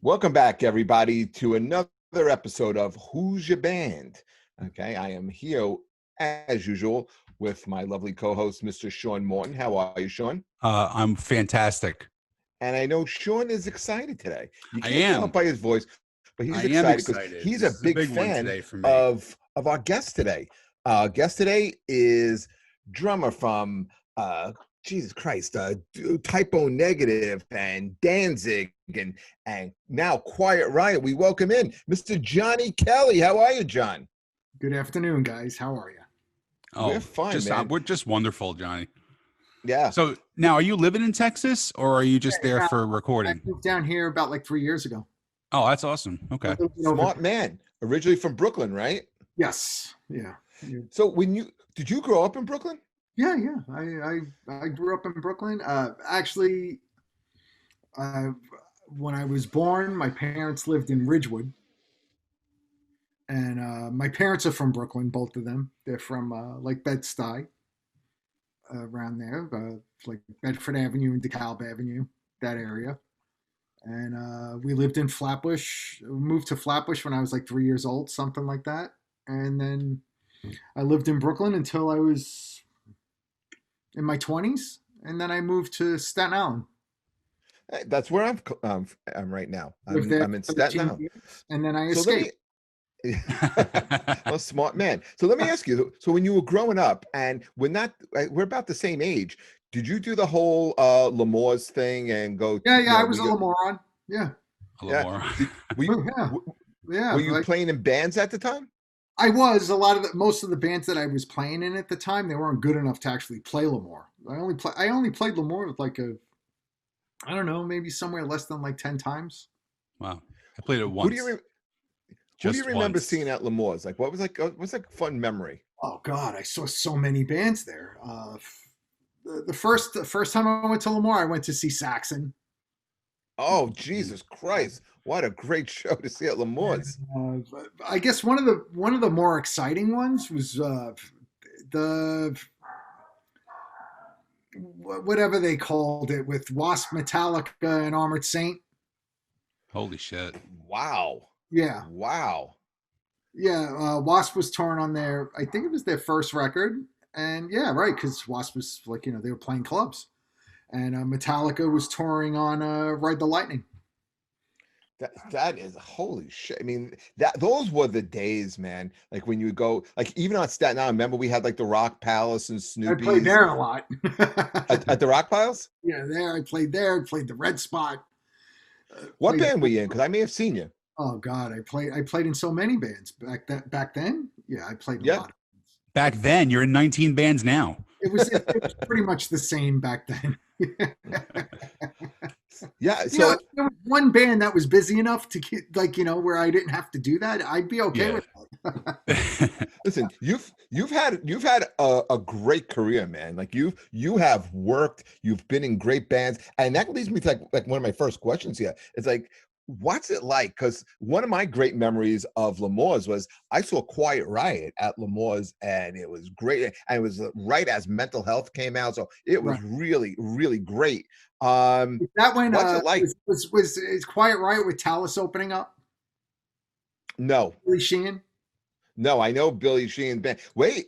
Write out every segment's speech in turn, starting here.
Welcome back, everybody, to another episode of Who's Your Band? Okay, I am here, as usual, with my lovely co-host, Mr. Sean Morton. How are you, Sean? I'm fantastic. And I know Sean is excited today. You I can't tell am. by his voice, but I he's am excited because excited. he's This a is a big big one fan today for me. of our guest today. Guest today is drummer from Jesus Christ, Typo Negative and Danzig and now Quiet Riot. We welcome in Mr. Johnny Kelly. How are you, John? Good afternoon, guys. How are you? We're fine, man. We're just wonderful, Johnny. Yeah. So now, are you living in Texas, or are you just there for I recording? moved down here about like 3 years ago. Oh, that's awesome. Okay. Smart man. Originally from Brooklyn, right? Yes. Yeah. So did you grow up in Brooklyn? Yeah. I grew up in Brooklyn. Actually, when I was born, my parents lived in Ridgewood, and my parents are from Brooklyn. Both of them. They're from like Bed-Stuy, around there, like Bedford Avenue and DeKalb Avenue, that area. And we lived in Flatbush. We moved to Flatbush when I was like 3 years old, something like that. And then I lived in Brooklyn until I was in my 20s, and then I moved to Staten Island. Hey, that's where I'm right now. Lived there I'm in for Staten 13 Island. years, and then I So escaped. well, smart man. So let me ask you. So when you were growing up, and we're about the same age. Did you do the whole L'Amour's thing and go? Yeah. I was a little moron. Yeah. A little more. Were you playing in bands at the time? I was. Most of the bands that I was playing in at the time, they weren't good enough to actually play L'Amour. I only played L'Amour with like I don't know, maybe somewhere less than like 10 times. Wow. I played it once. Who do you remember seeing at L'Amour's? Like, what's like a fun memory? Oh God, I saw so many bands there. The first time I went to L'Amour, I went to see Saxon. Oh, Jesus Christ! What a great show to see at L'Amour's. I guess one of the more exciting ones was the whatever they called it, with Wasp, Metallica, and Armored Saint. Holy shit! Wow. Yeah. Wow. Yeah. Wasp was touring on I think it was their first record, and yeah, right, because Wasp was like, they were playing clubs, and Metallica was touring on Ride the Lightning. That is holy shit. I mean, those were the days, man. Like when you go, like even on Staten Island, remember we had like the Rock Palace and Snoopy's. I played there a lot. at the Rock Palace? Yeah, there. I played there. I played the Red Spot. What band were you in? Because I may have seen you. Oh God, I played in so many bands back then. Yeah, I played in a lot. Back then, you're in 19 bands now. It was pretty much the same back then. Yeah, so there was one band that was busy enough to get, where I didn't have to do that. I'd be okay with that. Listen, you've had a great career, man. Like you have worked, you've been in great bands, and that leads me to like one of my first questions here. It's like, what's it like? Because one of my great memories of L'Amour's was I saw Quiet Riot at L'Amour's, and it was great. And it was right as Mental Health came out, so it was really, really great. That when what's it like? Was Quiet Riot with Talus opening up? No, Billy Sheehan. No, I know Billy Sheehan band. Wait,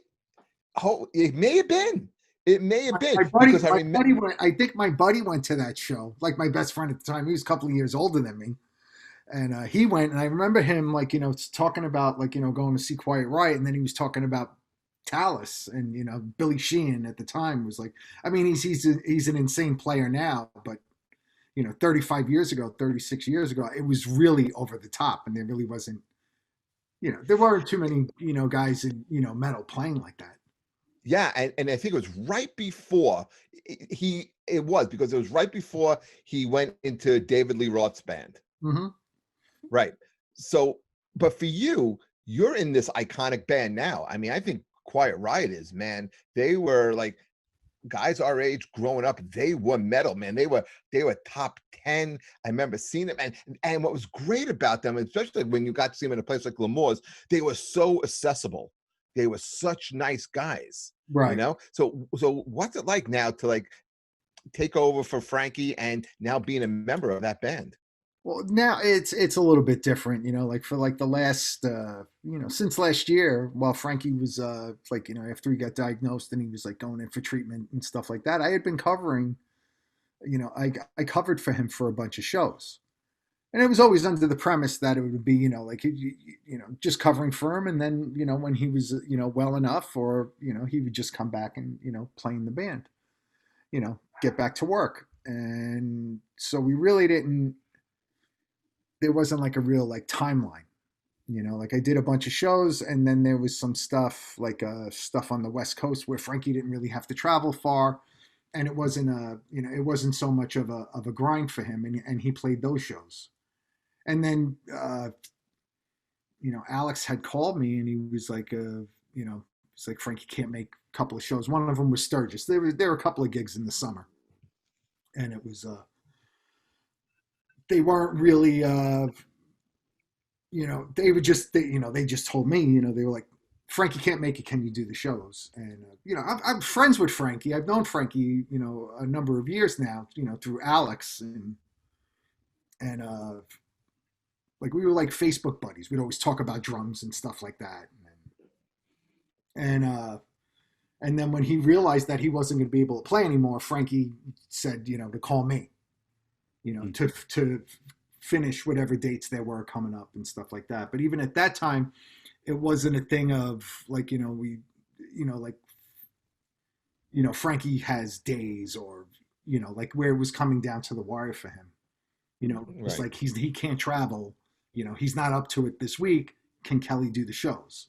it may have been. It may have been because I remember. I think my buddy went to that show. Like my best friend at the time, he was a couple of years older than me. And he went, and I remember him talking about going to see Quiet Riot, and then he was talking about Talus, and Billy Sheehan at the time was like, I mean, he's an insane player now, but 35 years ago, 36 years ago, it was really over the top, and there really wasn't, there weren't too many guys in metal playing like that. Yeah, and I think it was right before it was right before he went into David Lee Roth's band. Mm-hmm. Right. So, but for you're in this iconic band now. I mean, I think Quiet Riot is, man. They were like guys our age growing up. They were metal, man. They were top 10. I remember seeing them, and what was great about them, especially when you got to see them in a place like L'Amour's, they were so accessible. They were such nice guys, right? So what's it like now to take over for Frankie and now being a member of that band? Well, now it's a little bit different, like for like the last since last year, while Frankie was like, after he got diagnosed and he was like going in for treatment and stuff like that, I had been covering, I covered for him for a bunch of shows. And it was always under the premise that it would be, like just covering for him, and then when he was well enough, or he would just come back and play in the band, get back to work. And so we really didn't. There wasn't like a real like timeline, like I did a bunch of shows, and then there was some stuff like stuff on the West Coast where Frankie didn't really have to travel far, and it wasn't it wasn't so much of a grind for him, and he played those shows. And then Alex had called me, and he was like it's like, Frankie can't make a couple of shows. One of them was Sturgis. There were a couple of gigs in the summer, and it was they weren't really they would just they just told me, they were like, Frankie can't make it, can you do the shows? And I'm friends with Frankie. I've known Frankie a number of years now, through Alex, and like we were like Facebook buddies. We'd always talk about drums and stuff like that. And then when he realized that he wasn't going to be able to play anymore, Frankie said, to call me, to finish whatever dates there were coming up and stuff like that. But even at that time, it wasn't a thing of like, Frankie has days, or, like where it was coming down to the wire for him. It's Right. like he can't travel. He's not up to it this week. Can Kelly do the shows?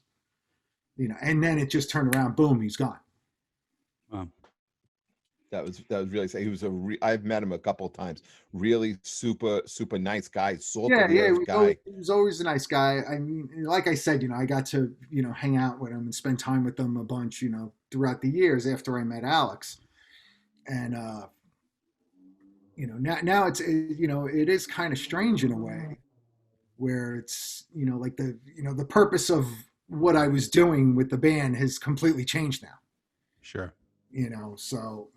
And then it just turned around. Boom, he's gone. Wow. That was really he was I've met him a couple of times. Really super nice guy, salt Yeah, of the yeah, earth guy. he was always a nice guy. I mean, like I said, I got to hang out with him and spend time with him a bunch, throughout the years after I met Alex. And now it is kind of strange in a way, where it's like the purpose of what I was doing with the band has completely changed now. Sure. So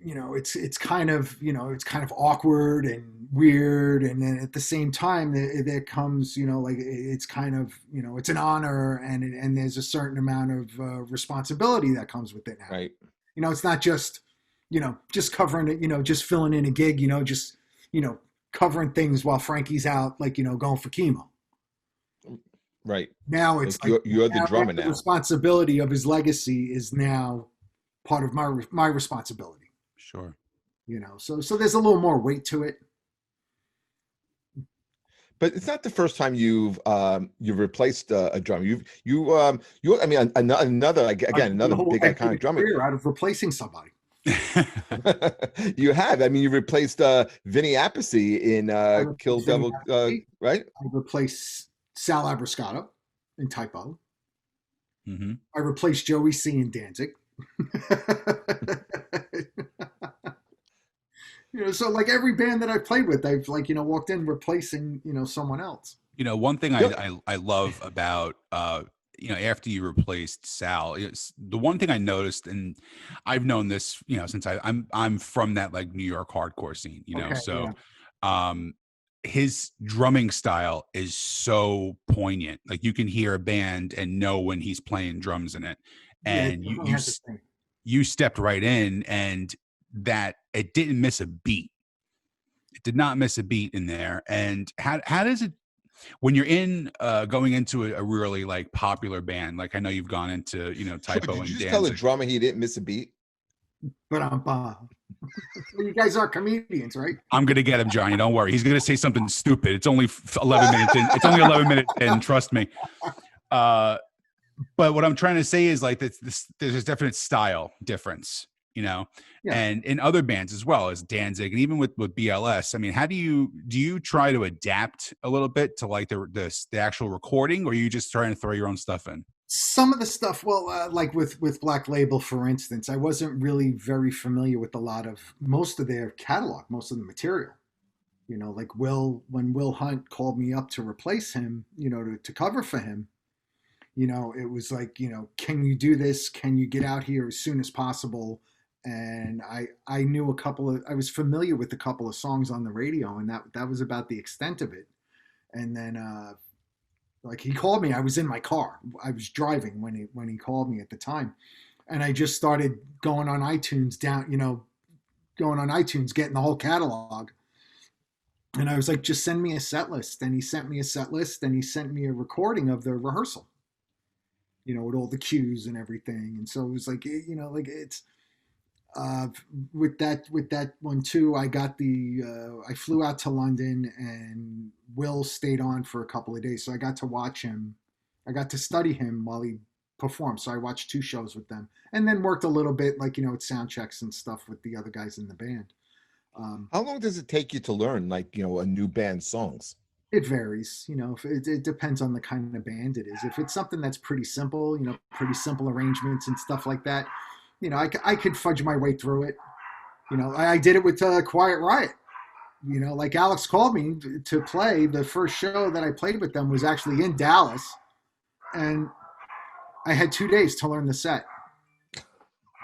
it's kind of it's kind of awkward and weird, and then at the same time there comes like it's kind of it's an honor, and there's a certain amount of responsibility that comes with it now. Right. It's not just just covering it, just filling in a gig, just covering things while Frankie's out, like going for chemo. Right. Now it's like you're the drummer the now. responsibility of his legacy is now part of my responsibility. Sure. So there's a little more weight to it. But it's not the first time you've replaced a drummer. I mean, another again, another big iconic drummer out of replacing somebody. You have. I mean, you replaced Vinny Appice in Kill Devil, right? I replaced Sal Abrascato in Typo. Mm-hmm. I replaced Joey C in Danzig. So like every band that I've played with, I've like walked in replacing someone else. One thing I love about after you replaced Sal, the one thing I noticed, and I've known this since I'm from that like New York hardcore scene, Okay, so yeah. His drumming style is so poignant. Like you can hear a band and know when he's playing drums in it, and you stepped right in, and that it didn't miss a beat. It did not miss a beat in there. And how does it, when you're going into a really like popular band, like I know you've gone into Typo and Did you just Danzig. tell the drummer he didn't miss a beat? Well, you guys are comedians, right? I'm gonna get him, Johnny. Don't worry. He's gonna say something stupid. It's only 11 minutes in. It's only 11 minutes in. Trust me. But what I'm trying to say is like there's a definite style difference, Yeah. And in other bands as well as Danzig, and even with BLS. I mean, how do you try to adapt a little bit to like the actual recording, or are you just trying to throw your own stuff in? Some of the stuff, well, like with Black Label, for instance, I wasn't really very familiar with most of their catalog, most of the material. Like when Will Hunt called me up to replace him, to cover for him, it was like, can you do this? Can you get out here as soon as possible and I knew I was familiar with a couple of songs on the radio, and that was about the extent of it. And then like he called me, I was in my car, I was driving when he called me at the time, and I just started going on iTunes going on iTunes, getting the whole catalog. And I was like, just send me a set list. And he sent me a set list, and he sent me a recording of the rehearsal, with all the cues and everything. And so it was like, like it's, with that one too, I flew out to London, and Will stayed on for a couple of days. So I got to watch him. I got to study him while he performed. So I watched 2 shows with them, and then worked a little bit, at sound checks and stuff with the other guys in the band. How long does it take you to learn, a new band's songs? It varies, it depends on the kind of band it is. If it's something that's pretty simple, pretty simple arrangements and stuff like that, I could fudge my way through it. I did it with Quiet Riot. Like Alex called me to play. The first show that I played with them was actually in Dallas, and I had 2 days to learn the set.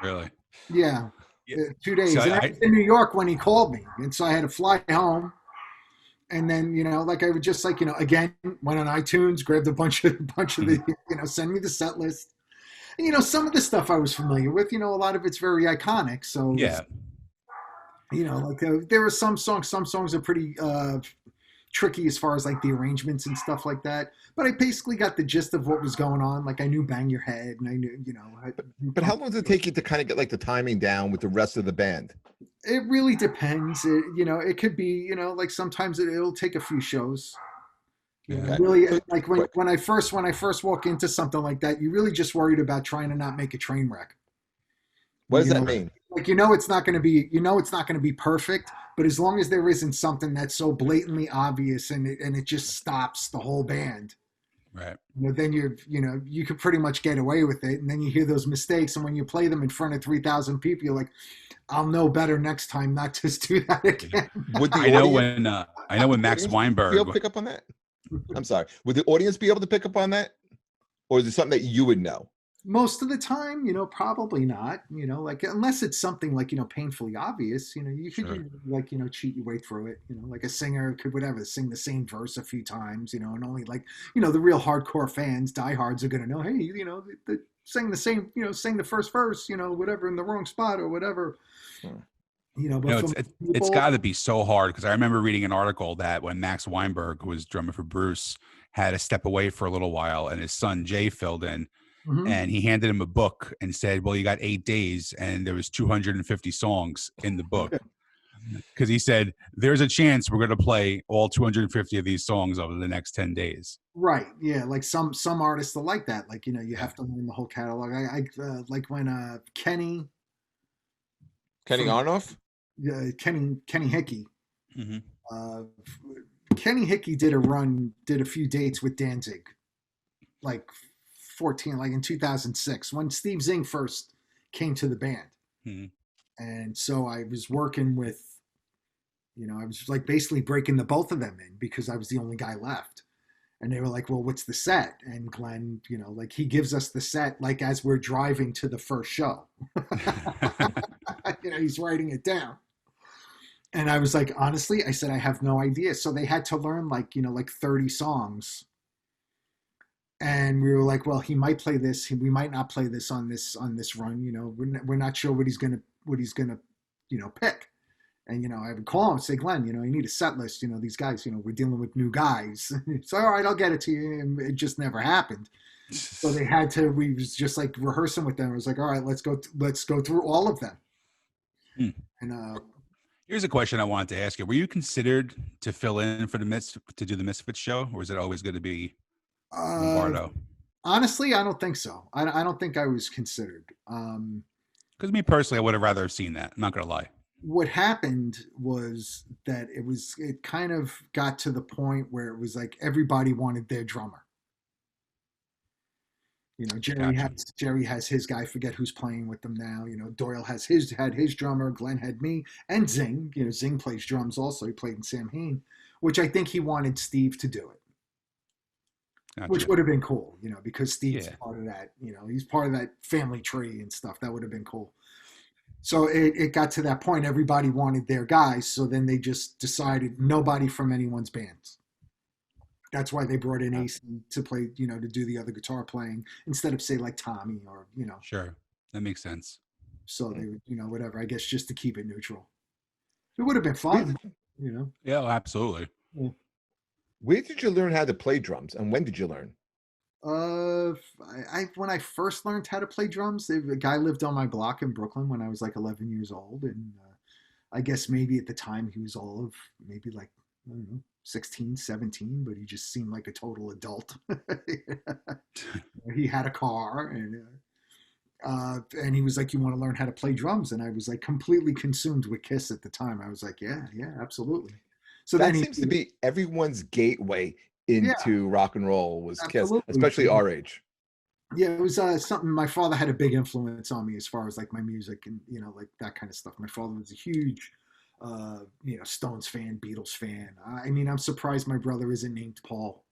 Really? Yeah. Yeah. 2 days. So and I was in New York when he called me. And so I had to fly home. And then, I would just again, went on iTunes, grabbed a bunch of the, send me the set list. And, some of the stuff I was familiar with, a lot of it's very iconic. So, yeah, there are some songs are pretty tricky as far as the arrangements and stuff like that. But I basically got the gist of what was going on. Like I knew Bang Your Head, and I knew, But how long does it take you to kind of get the timing down with the rest of the band? It really depends. It could be, sometimes it'll take a few shows. Yeah. Really, when I first walk into something like that, you really just worried about trying to not make a train wreck. What does that mean? It's not going to be perfect, but as long as there isn't something that's so blatantly obvious and it just stops the whole band. Right. Then you could pretty much get away with it. And then you hear those mistakes. And when you play them in front of 3,000 people, you're like, I'll know better next time not to do that again. I know when Max Weinberg be able to pick up on that. I'm sorry. Would the audience be able to pick up on that? Or is it something that you would know? Most of the time, probably not, unless it's something painfully obvious, you could, Sure. cheat your way through it, like a singer could, sing the same verse a few times, and only the real hardcore fans, diehards are going to know, hey, sing the same, sing the first verse, whatever in the wrong spot or whatever. But it's got to be so hard because I remember reading an article that when Max Weinberg, who was drummer for Bruce, had to step away for a little while and his son Jay filled in. Mm-hmm. And he handed him a book and said, well, you got 8 days. And there was 250 songs in the book. Because he said, there's a chance we're going to play all 250 of these songs over the next 10 days. Right. Yeah. Like some artists are like that. You have to learn the whole catalog. I like when Kenny Aronoff? Kenny Hickey. Mm-hmm. Kenny Hickey did a few dates with Danzig. 14, in 2006, when Steve Zing first came to the band. Mm-hmm. And so I was working with, I was basically breaking the both of them in because I was the only guy left. And they were like, well, what's the set? And Glenn, he gives us the set, as we're driving to the first show. He's writing it down. And I was like, honestly, I said, I have no idea. So they had to learn 30 songs. And we were like, well, he might play this. We might not play this on this run. We're not sure what he's gonna pick. And I would call him and say, Glenn, I need a set list. These guys, we're dealing with new guys. So all right, I'll get it to you. And it just never happened. So they had to. We was just rehearsing with them. It was like, all right, let's go through all of them. Hmm. And here's a question I wanted to ask you: were you considered to fill in for to do the Misfits show, or is it always going to be Lombardo? Honestly, I don't think so. I don't think I was considered. Because me personally, I would have rather have seen that. I'm not gonna lie. What happened was that it kind of got to the point where it was everybody wanted their drummer. Jerry has his guy. Forget who's playing with them now. Doyle had his drummer. Glenn had me and Zing. Zing plays drums also. He played in Sam Heen, which I think he wanted Steve to do it. Gotcha. Which would have been cool, because Steve's part of that, he's part of that family tree and stuff. That would have been cool. So it got to that point. Everybody wanted their guys. So then they just decided nobody from anyone's bands. That's why they brought in AC to play, to do the other guitar playing instead of say like Tommy or. Sure, that makes sense. So they would, whatever. I guess just to keep it neutral. It would have been Where, fun. Yeah, absolutely. Yeah. where did you learn how to play drums, and when did you learn? When I first learned how to play drums, a guy lived on my block in Brooklyn when I was like 11 years old, and I guess maybe at the time he was all of maybe like I don't know 16, 17, but he just seemed like a total adult. He had a car, and he was like, "You want to learn how to play drums?" And I was like completely consumed with Kiss at the time. I was like, "Yeah, yeah, absolutely." So That then seems to be everyone's gateway yeah, into rock and roll was Kiss, absolutely. especially our age. Yeah, it was something. My father had a big influence on me as far as like my music and like that kind of stuff. My father was a huge, Stones fan, Beatles fan. I mean, I'm surprised my brother isn't named Paul,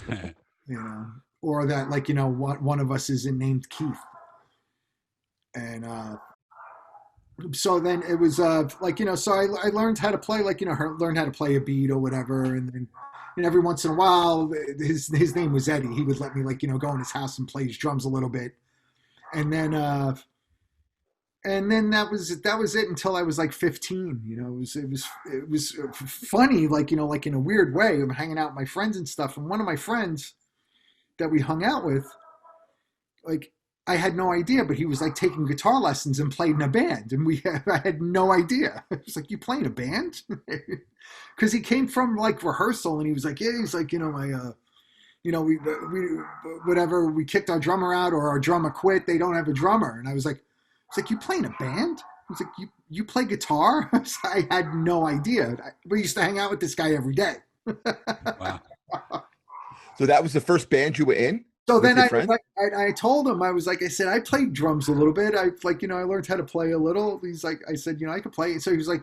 you know, or that like one of us isn't named Keith. And so then it was so I learned how to play learned how to play a beat or whatever, and then every once in a while his name was Eddie. He would let me go in his house and play his drums a little bit, and then that was it until I was like 15. It was funny, like in a weird way. I'm hanging out with my friends and stuff, and one of my friends that we hung out with, like I had no idea, but he was like taking guitar lessons and played in a band, and I had no idea. I was like, "You play in a band?" Because he came from like rehearsal, and he was like, "Yeah," he's like, we whatever, we kicked our drummer out or our drummer quit. They don't have a drummer, and I was like, "It's like you play in a band?" I was like, "You play guitar?" I had no idea. We used to hang out with this guy every day. Wow. So that was the first band you were in So with then your friend? I told him, I was like, I said, I played drums a little bit. I I learned how to play a little. He's like, I said, I could play. So he's like,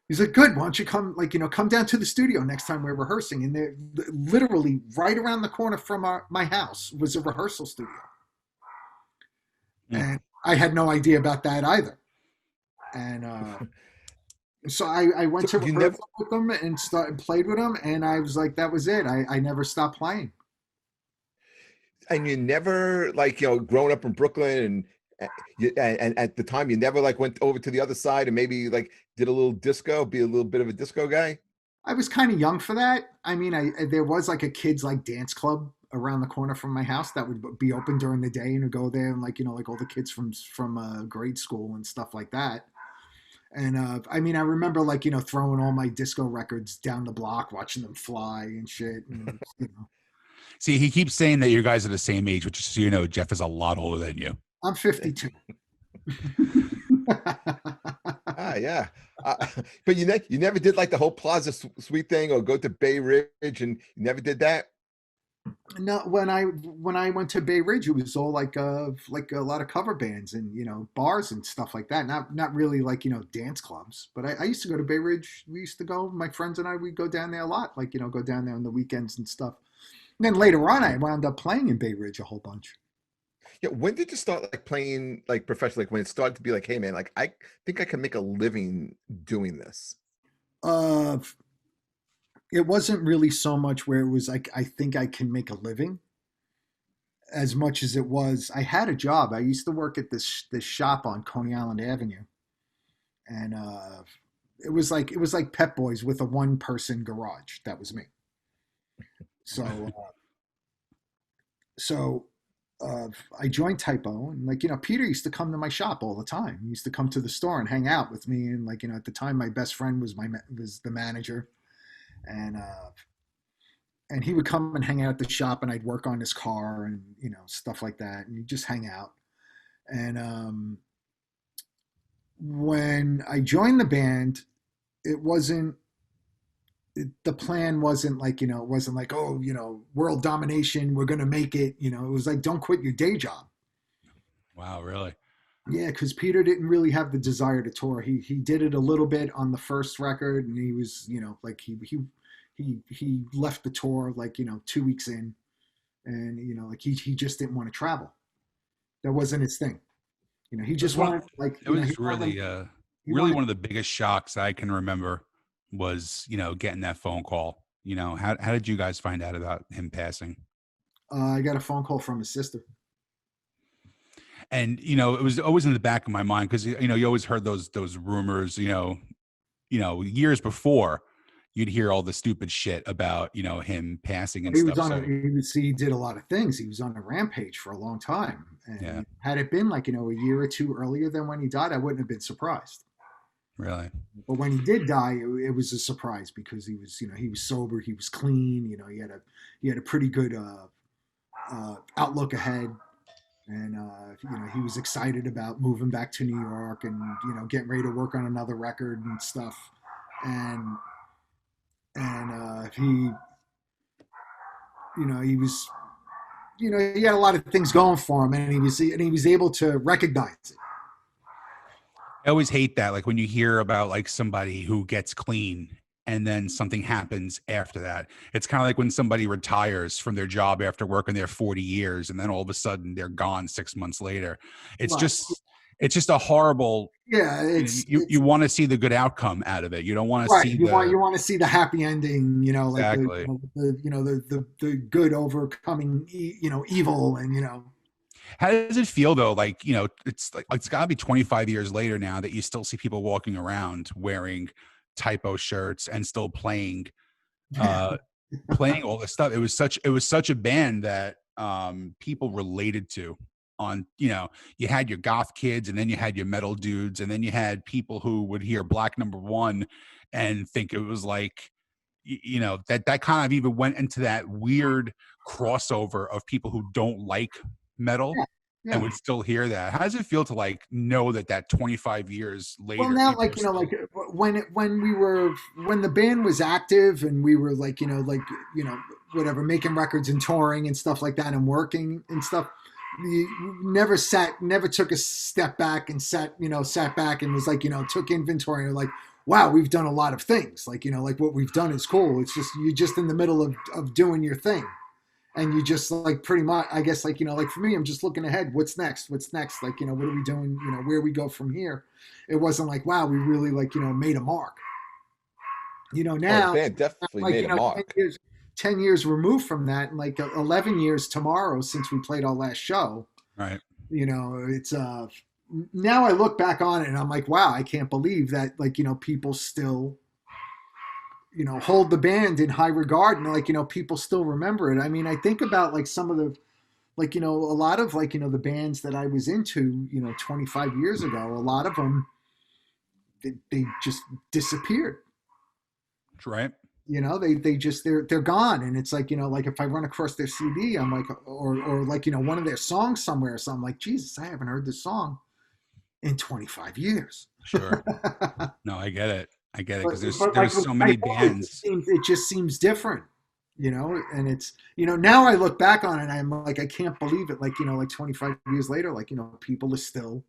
good. Why don't you come, come down to the studio next time we're rehearsing? And they're literally right around the corner from my house was a rehearsal studio. And I had no idea about that either. And so I went So to you never, rehearsal with them and played with them. And I was like, that was it. I never stopped playing. and you never like growing up in Brooklyn and and at the time you never like went over to the other side and maybe like did a little disco, be a little bit of a disco guy. I was kind of young for that. I mean, there was like a kids like dance club around the corner from my house that would be open during the day, and I'd go there and like all the kids from grade school and stuff like that. And I mean, I remember like throwing all my disco records down the block, watching them fly and shit. And. See, he keeps saying that you guys are the same age, which is so Jeff is a lot older than you. I'm 52. Yeah. But you never did like the whole Plaza Suite thing or go to Bay Ridge, and you never did that. No, when I went to Bay Ridge, it was all like a lot of cover bands and bars and stuff like that. Not really like dance clubs. But I used to go to Bay Ridge. We used to go. My friends and I, we'd go down there a lot. Like go down there on the weekends and stuff. And then later on, I wound up playing in Bay Ridge a whole bunch. Yeah. When did you start like playing like professionally? Like when it started to be like, hey man, like I think I can make a living doing this. Uh, it wasn't really so much where it was like I think I can make a living, as much as it was I had a job. I used to work at this shop on Coney Island Avenue, and it was like Pep Boys with a 1-person garage. That was me. So so I joined Typo, and Peter used to come to my shop all the time. He used to come to the store and hang out with me, and at the time my best friend was the manager, and he would come and hang out at the shop, and I'd work on his car and stuff like that, and you just hang out. And when I joined the band, it wasn't the plan wasn't like it wasn't like, oh, world domination, we're gonna make it. It was like, don't quit your day job. Wow, really? Yeah, because Peter didn't really have the desire to tour. He did it a little bit on the first record, and he was like he left the tour like 2 weeks in, and like he just didn't want to travel. That wasn't his thing. He just wanted like it was really he really wanted, one of the biggest shocks I can remember was, getting that phone call. How did you guys find out about him passing? I got a phone call from his sister. And it was always in the back of my mind because you always heard those rumors, years before you'd hear all the stupid shit about, him passing and He was stuff. on So he did a lot of things. He was on a rampage for a long time. And yeah, had it been like, a year or two earlier than when he died, I wouldn't have been surprised. really. But when he did die, it was a surprise because he was, he was sober, he was clean, he had a pretty good outlook ahead. And he was excited about moving back to New York and getting ready to work on another record and stuff. And he he was he had a lot of things going for him, and he was able to recognize it. I always hate that, like when you hear about like somebody who gets clean and then something happens after that. It's kind of like when somebody retires from their job after working there 40 years and then all of a sudden they're gone 6 months later. It's Right. just a horrible. Yeah, You want to see the good outcome out of it. You don't want to right. see You want to see the happy ending. Exactly. Like the good overcoming evil, and How does it feel though? Like, it's gotta be 25 years later now that you still see people walking around wearing typo shirts and still playing all this stuff. It was such a band that people related to on, you had your goth kids and then you had your metal dudes and then you had people who would hear Black Number One and think it was like, that kind of even went into that weird crossover of people who don't like metal yeah. and would still hear that. How does it feel to like know that 25 years later? Well, now, like when the band was active and we were like whatever, making records and touring and stuff like that and working and stuff, we never took a step back and sat back and was like took inventory and like, wow, we've done a lot of things, like like what we've done is cool. It's just you're just in the middle of doing your thing. And you just like pretty much, I guess, like, like for me, I'm just looking ahead. What's next? Like, what are we doing? Where we go from here? It wasn't like, wow, we really like, made a mark. Now, the band definitely like, made a mark. 10 years removed from that, and like 11 years tomorrow since we played our last show. Right. It's now I look back on it and I'm like, wow, I can't believe that, like, people still hold the band in high regard, and like, people still remember it. I mean, I think about like some of the, like, a lot of like, the bands that I was into, 25 years ago, a lot of them, they just disappeared. Right. They just, they're gone. And it's like, like if I run across their CD, I'm like, or like, one of their songs somewhere, so I'm like, Jesus, I haven't heard this song in 25 years. Sure. No, I get it because there's like, so many bands. It just seems different, and it's, now I look back on it and I'm like, I can't believe it. Like, like 25 years later, like, people are still,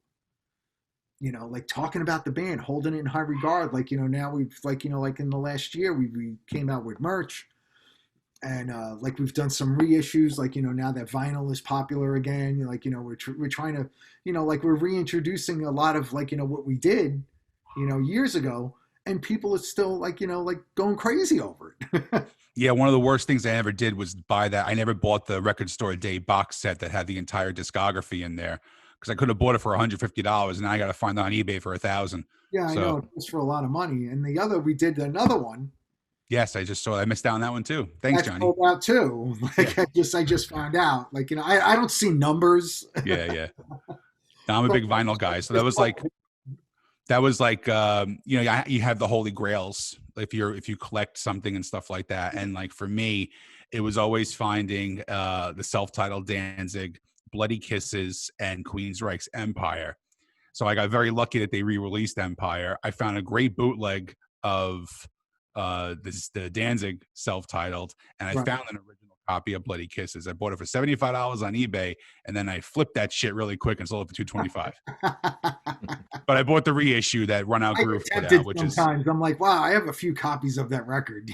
like talking about the band, holding it in high regard. Like, now we've like, like in the last year, we came out with merch and like we've done some reissues, like, now that vinyl is popular again, like, we're trying to, like we're reintroducing a lot of like, what we did, years ago. And people are still like, like going crazy over it. Yeah, one of the worst things I ever did was buy that. I never bought the Record Store Day box set that had the entire discography in there because I could have bought it for $150, and now I got to find it on eBay for $1,000. Yeah, I know, it's for a lot of money. And we did another one. Yes, I just saw. I missed out on that one too. Thanks, Johnny. Sold out too. Like, yeah. I just found out. Like, I don't see numbers. Yeah. No, I'm a big vinyl guy, so that was like. You have the holy grails if you collect something and stuff like that. And like for me, it was always finding the self-titled Danzig, Bloody Kisses, and Queensryche's Empire. So I got very lucky that they re-released Empire. I found a great bootleg of the Danzig self-titled, and I found an original copy of Bloody Kisses. I bought it for $75 on eBay, and then I flipped that shit really quick and sold it for $225. But I bought the reissue that Run Out Groove put out, which sometimes I'm like, wow, I have a few copies of that record.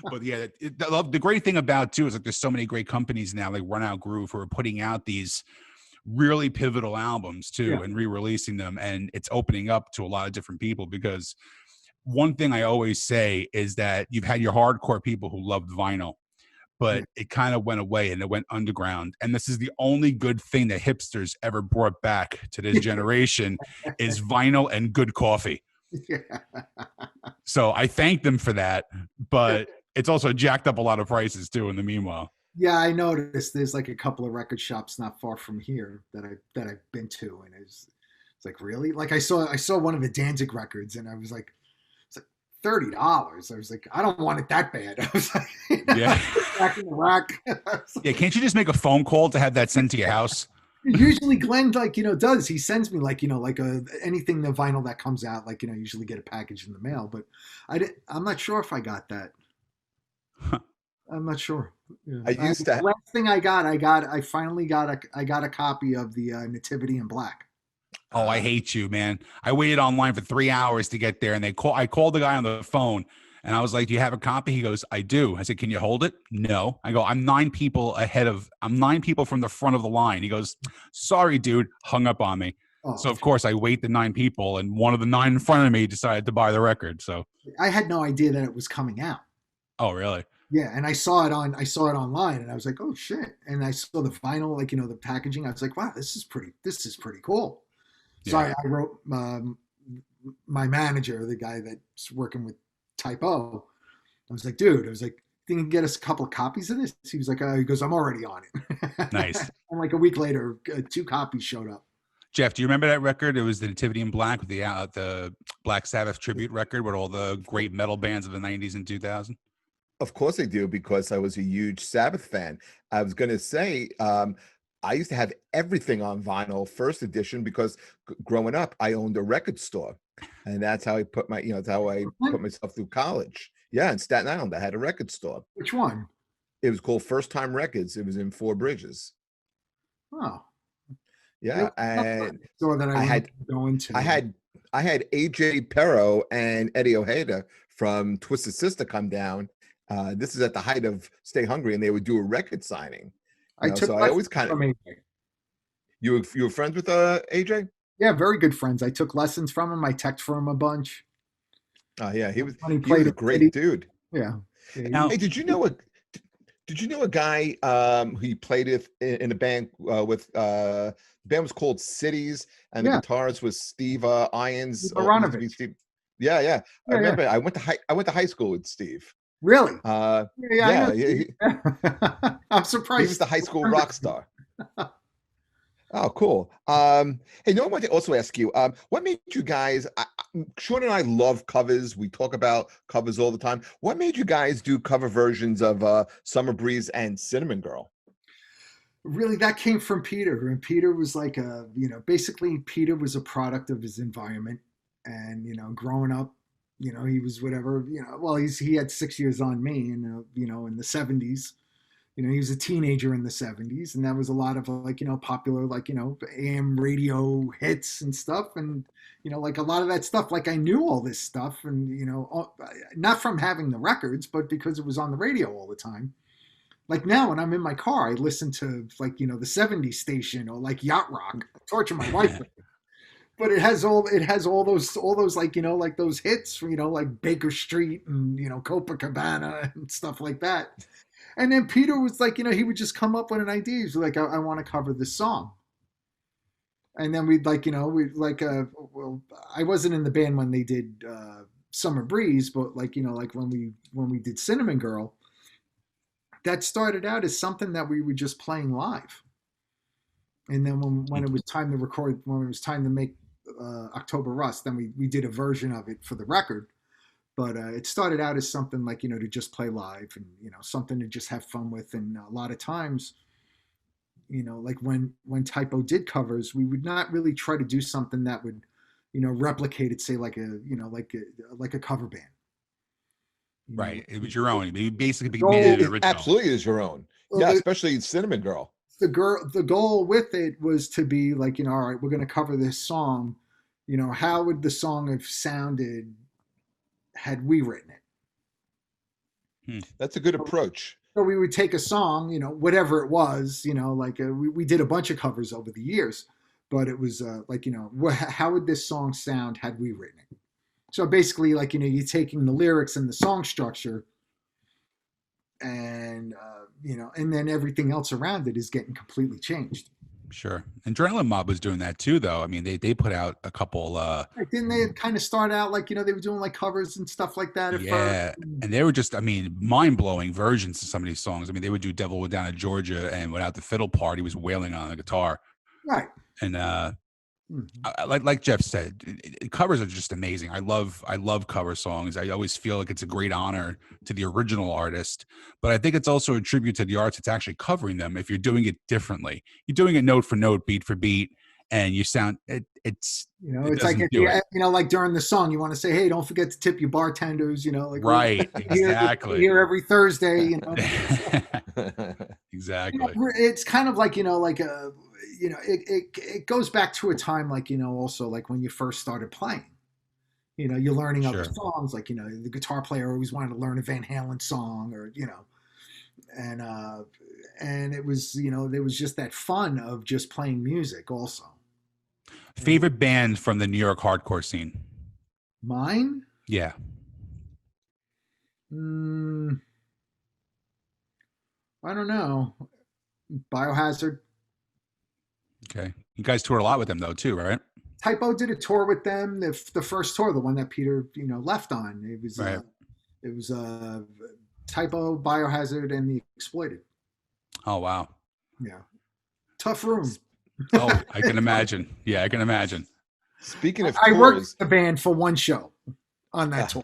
But yeah, the great thing about too is like there's so many great companies now, like Run Out Groove, who are putting out these really pivotal albums too, Yeah. and re-releasing them, and it's opening up to a lot of different people. Because one thing I always say is that you've had your hardcore people who loved vinyl, but it kind of went away and it went underground. And this is the only good thing that hipsters ever brought back to this generation is vinyl and good coffee. Yeah. So I thank them for that, but it's also jacked up a lot of prices too in the meanwhile. Yeah, I noticed there's like a couple of record shops not far from here that I've been to, and it's like, really, like I saw one of the Danzig records, and I was like, it's like $30. I was like, I don't want it that bad. I was like, Yeah. back in the rack. Yeah, can't you just make a phone call to have that sent to your house? Usually Glenn, like, does, he sends me like, like anything, the vinyl that comes out, like, usually get a package in the mail, but I'm not sure if I got that. I'm not sure. Yeah. I used to. The last thing I finally got a copy of the Nativity in Black. Oh, I hate you, man. I waited online for 3 hours to get there, and I called the guy on the phone, and I was like, "Do you have a copy?" He goes, "I do." I said, "Can you hold it?" No. I go, I'm 9 people from the front of the line. He goes, "Sorry, dude," hung up on me. Oh. So of course I wait the 9 people, and one of the 9 in front of me decided to buy the record. So I had no idea that it was coming out. Oh, really? Yeah, and I saw it online, and I was like, "Oh shit!" And I saw the vinyl, like, the packaging. I was like, "Wow, this is pretty cool." So Yeah. I wrote my manager, the guy that's working with Typo. I was like, "Dude," I was like, "Think you can get us a couple of copies of this?" He was like, he goes, "I'm already on it." Nice. And like a week later, 2 copies showed up. Jeff, do you remember that record? It was the Nativity in Black with the Black Sabbath tribute record with all the great metal bands of the 90s and 2000. Of course I do, because I was a huge Sabbath fan. I was going to say, I used to have everything on vinyl, first edition, because growing up, I owned a record store, and that's how I put that's how I put myself through college. Yeah, in Staten Island, I had a record store. Which one? It was called First Time Records. It was in Four Bridges. Oh, yeah, and store that I had go into. I had AJ Pero and Eddie Ojeda from Twisted Sister come down. This is at the height of Stay Hungry, and they would do a record signing. So I always kind of. You were friends with AJ? Yeah, very good friends. I took lessons from him. I teched for him a bunch. Oh yeah, he was a great dude. Yeah. Hey, did you know a guy who played in a band with the band was called Cities, and the guitarist was Steve Irons. Steve. Yeah. I remember. I went to high school with Steve. Really? Yeah. I'm surprised. He was the high school rock star. Oh, cool. Hey, I wanted to also ask you, what made you guys, Sean and I love covers. We talk about covers all the time. What made you guys do cover versions of Summer Breeze and Cinnamon Girl? Really, that came from Peter. And Peter was like basically Peter was a product of his environment. And, growing up, he was whatever, well, he had 6 years on me, and, in the 70s. He was a teenager in the 70s, and that was a lot of popular, AM radio hits and stuff. And, like a lot of that stuff, like I knew all this stuff, and, not from having the records, but because it was on the radio all the time. Like now when I'm in my car, I listen to the 70s station, or like Yacht Rock. I torture my wife with it. But it has all those like those hits, like Baker Street and, Copacabana and stuff like that. And then Peter was like, he would just come up with an idea. He was like, I want to cover this song. And then we'd well, I wasn't in the band when they did Summer Breeze, but when we did Cinnamon Girl, that started out as something that we were just playing live. And then when it was time to record, when it was time to make October Rust, then we did a version of it for the record. But it started out as something to just play live, and, something to just have fun with. And a lot of times, like when Typo did covers, we would not really try to do something that would, replicate it, say like a cover band. Right. It was your own. You basically made it original. Absolutely is your own. Well, yeah, especially Cinnamon Girl. The goal with it was to be like, all right, we're going to cover this song. How would the song have sounded had we written it? That's a good approach. So we would take a song, whatever it was, like we did a bunch of covers over the years, but it was like, how would this song sound had we written it? So basically, like, you're taking the lyrics and the song structure and, and then everything else around it is getting completely changed. Sure. Adrenaline Mob was doing that too, though. I mean, they put out a couple. Right, didn't they kind of start out like, they were doing like covers and stuff like that at Yeah, first? and they were just, I mean, mind-blowing versions of some of these songs. I mean, they would do "Devil Went Down to Georgia," and without the fiddle part, he was wailing on the guitar. Right. And like Jeff said, covers are just amazing. I love cover songs. I always feel like it's a great honor to the original artist, but I think it's also a tribute to the artist that's actually covering them. If you're doing it differently, you're doing it note for note, beat for beat, and you sound it's like if like during the song, you want to say, "Hey, don't forget to tip your bartenders." Like right, exactly. Here every Thursday. Exactly. It's kind of like like a. It goes back to a time like, also like when you first started playing, you're learning other songs, like, the guitar player always wanted to learn a Van Halen song or, and it was, there was just that fun of just playing music also. Favorite band from the New York hardcore scene? Mine? Yeah. I don't know. Biohazard. Okay. You guys toured a lot with them though, too, right? Typo did a tour with them. The first tour, the one that Peter, left on. It was right. It was Typo, Biohazard, and the Exploited. Oh wow. Yeah. Tough room. Oh, I can imagine. Yeah, I can imagine. Speaking of I worked the band for one show on that tour.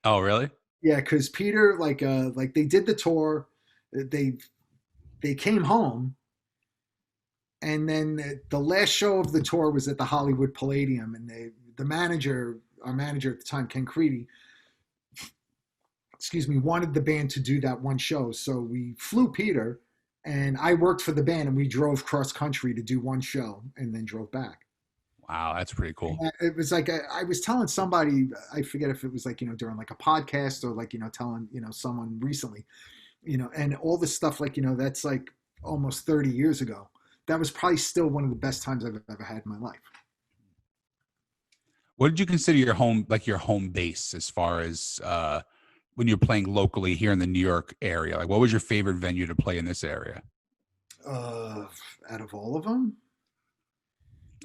Oh, really? Yeah, because Peter, like they did the tour, they came home. And then the last show of the tour was at the Hollywood Palladium, and our manager at the time, Ken Creedy, wanted the band to do that one show. So we flew Peter, and I worked for the band, and we drove cross country to do one show, and then drove back. Wow, that's pretty cool. And it was like I was telling somebody, I forget if it was like during like a podcast or like telling someone recently, and all this stuff like that's like almost 30 years ago. That was probably still one of the best times I've ever had in my life. What did you consider your home base as far as when you're playing locally here in the New York area? Like, what was your favorite venue to play in this area? Out of all of them?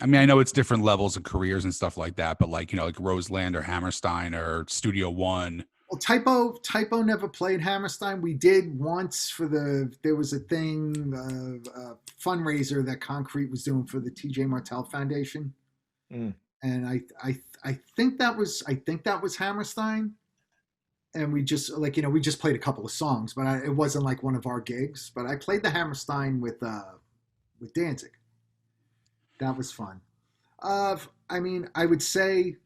I mean, I know it's different levels of careers and stuff like that, but like, like Roseland or Hammerstein or Studio One. Well, Typo never played Hammerstein. We did once there was a thing, fundraiser that Concrete was doing for the TJ Martell Foundation. And I think that was Hammerstein. And we just we just played a couple of songs, but it wasn't like one of our gigs, but I played the Hammerstein with Danzig. That was fun. I mean, I would say,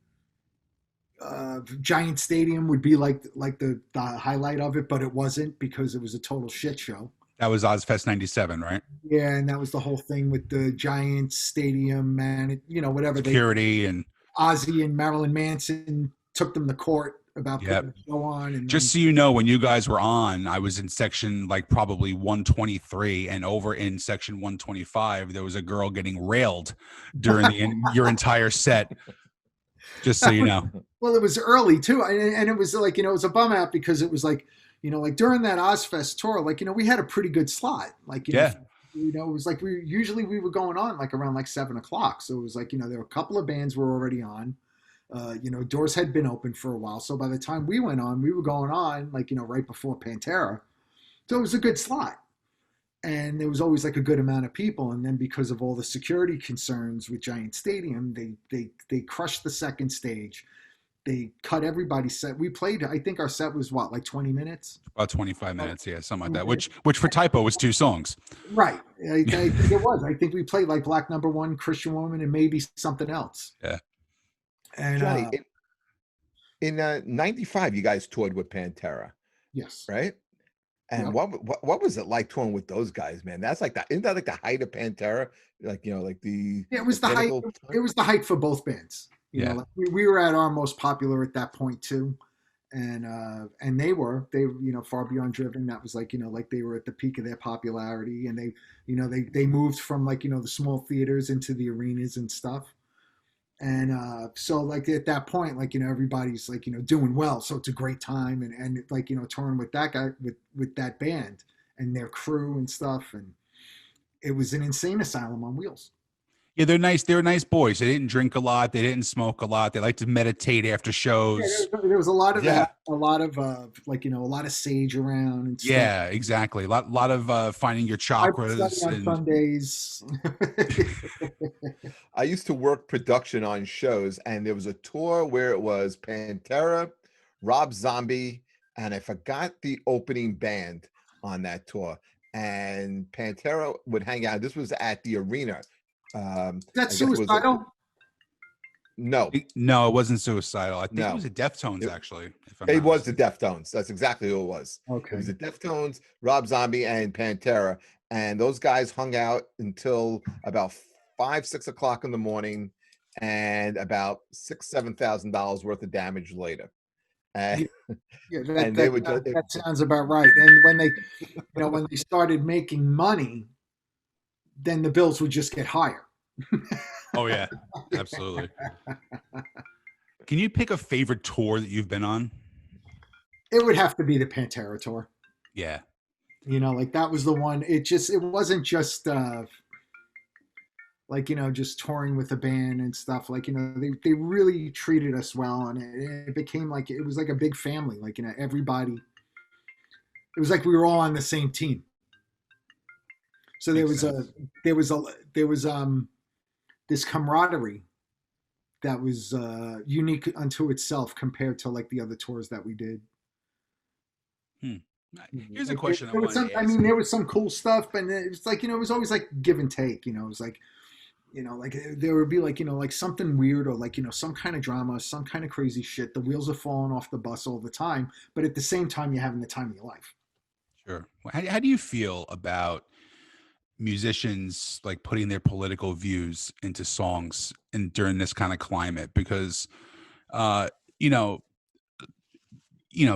Giant Stadium would be like the highlight of it, but it wasn't because it was a total shit show. That was Ozfest 97, right? Yeah, and that was the whole thing with the Giant Stadium and whatever security and Ozzy and Marilyn Manson took them to court about putting the show on. And just so you know, when you guys were on, I was in section like probably 123, and over in section 125, there was a girl getting railed during your entire set. Just so you know. Well, it was early too, and it was like it was a bum out because it was like like during that Ozfest tour, like we had a pretty good slot, like it was like we were going on like around like 7:00, so it was like there were a couple of bands were already on, doors had been open for a while, so by the time we went on, we were going on like right before Pantera, so it was a good slot. And there was always like a good amount of people. And then because of all the security concerns with Giant Stadium, they crushed the second stage. They cut everybody's set. We played, I think our set was what, like 20 minutes? About 25 minutes, yeah, something like that. Which for Typo was 2 songs. Right. I think it was. I think we played like Black Number One, Christian Woman, and maybe something else. Yeah. And Johnny, in 95, you guys toured with Pantera. Yes. Right? And what was it like touring with those guys, man? That's like isn't that like the height of Pantera? Like like the it was the height. It was the height for both bands. You know, like we were at our most popular at that point too, and they far beyond driven. That was like like they were at the peak of their popularity, and they moved from like the small theaters into the arenas and stuff. And so like at that point, like everybody's like doing well, so it's a great time, and like touring with that guy, with that band and their crew and stuff, and it was an insane asylum on wheels. Yeah, they're nice. They're nice boys. They didn't drink a lot. They didn't smoke a lot. They like to meditate after Yeah, shows. there was a lot of Yeah. that, a lot of like a lot of sage around and stuff. Yeah, exactly. Lot of finding your chakras. I study on Sundays. I used to work production on shows, and there was a tour where it was Pantera, Rob Zombie, and I forgot the opening band on that tour. And Pantera would hang out. This was at the arena. That's I guess it was suicidal. No, No, it wasn't suicidal. I think No. it was a Deftones, It- actually. If I'm it not was the mistaken. Deftones. That's exactly who it was. It Okay. was the Deftones, Rob Zombie, and Pantera, and those guys hung out until about 5, 6 o'clock in the morning, and about $7,000 worth of damage later. And, Yeah, and they would just, that sounds about right. And when they, when they started making money, then the bills would just get higher. Oh yeah, absolutely. Can you pick a favorite tour that you've been on? It would have to be the Pantera tour. Yeah. Like that was the one. It wasn't just like just touring with a band and stuff. Like they really treated us well, and it became like it was like a big family. Like everybody. It was like we were all on the same team. So there Makes was this camaraderie that was unique unto itself compared to like the other tours that we did. Here's a Like, question there was some, I mean, there was some cool stuff, and it was like it was always like give and take. It was like like there would be like like something weird, or like some kind of drama, some kind of crazy shit. The wheels are falling off the bus all the time, but at the same time, you're having the time of your life. Sure. How do you feel about musicians like putting their political views into songs and during this kind of climate? Because you know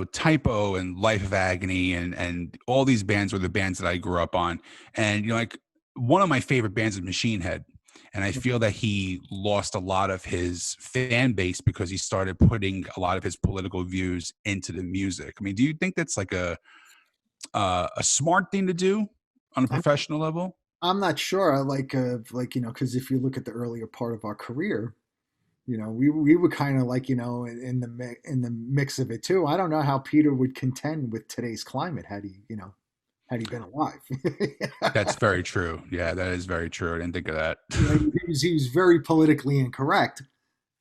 Typo and Life of Agony and all these bands were the bands that I grew up on. And like one of my favorite bands is Machine Head, and I feel that he lost a lot of his fan base because he started putting a lot of his political views into the music. I mean, do you think that's like a smart thing to do on a professional level? I'm not sure. Like because if you look at the earlier part of our career, we were kind of like in the mix of it too. I don't know how Peter would contend with today's climate had he been alive. That's very true. Yeah, that is very true. I didn't think of that. He was very politically incorrect,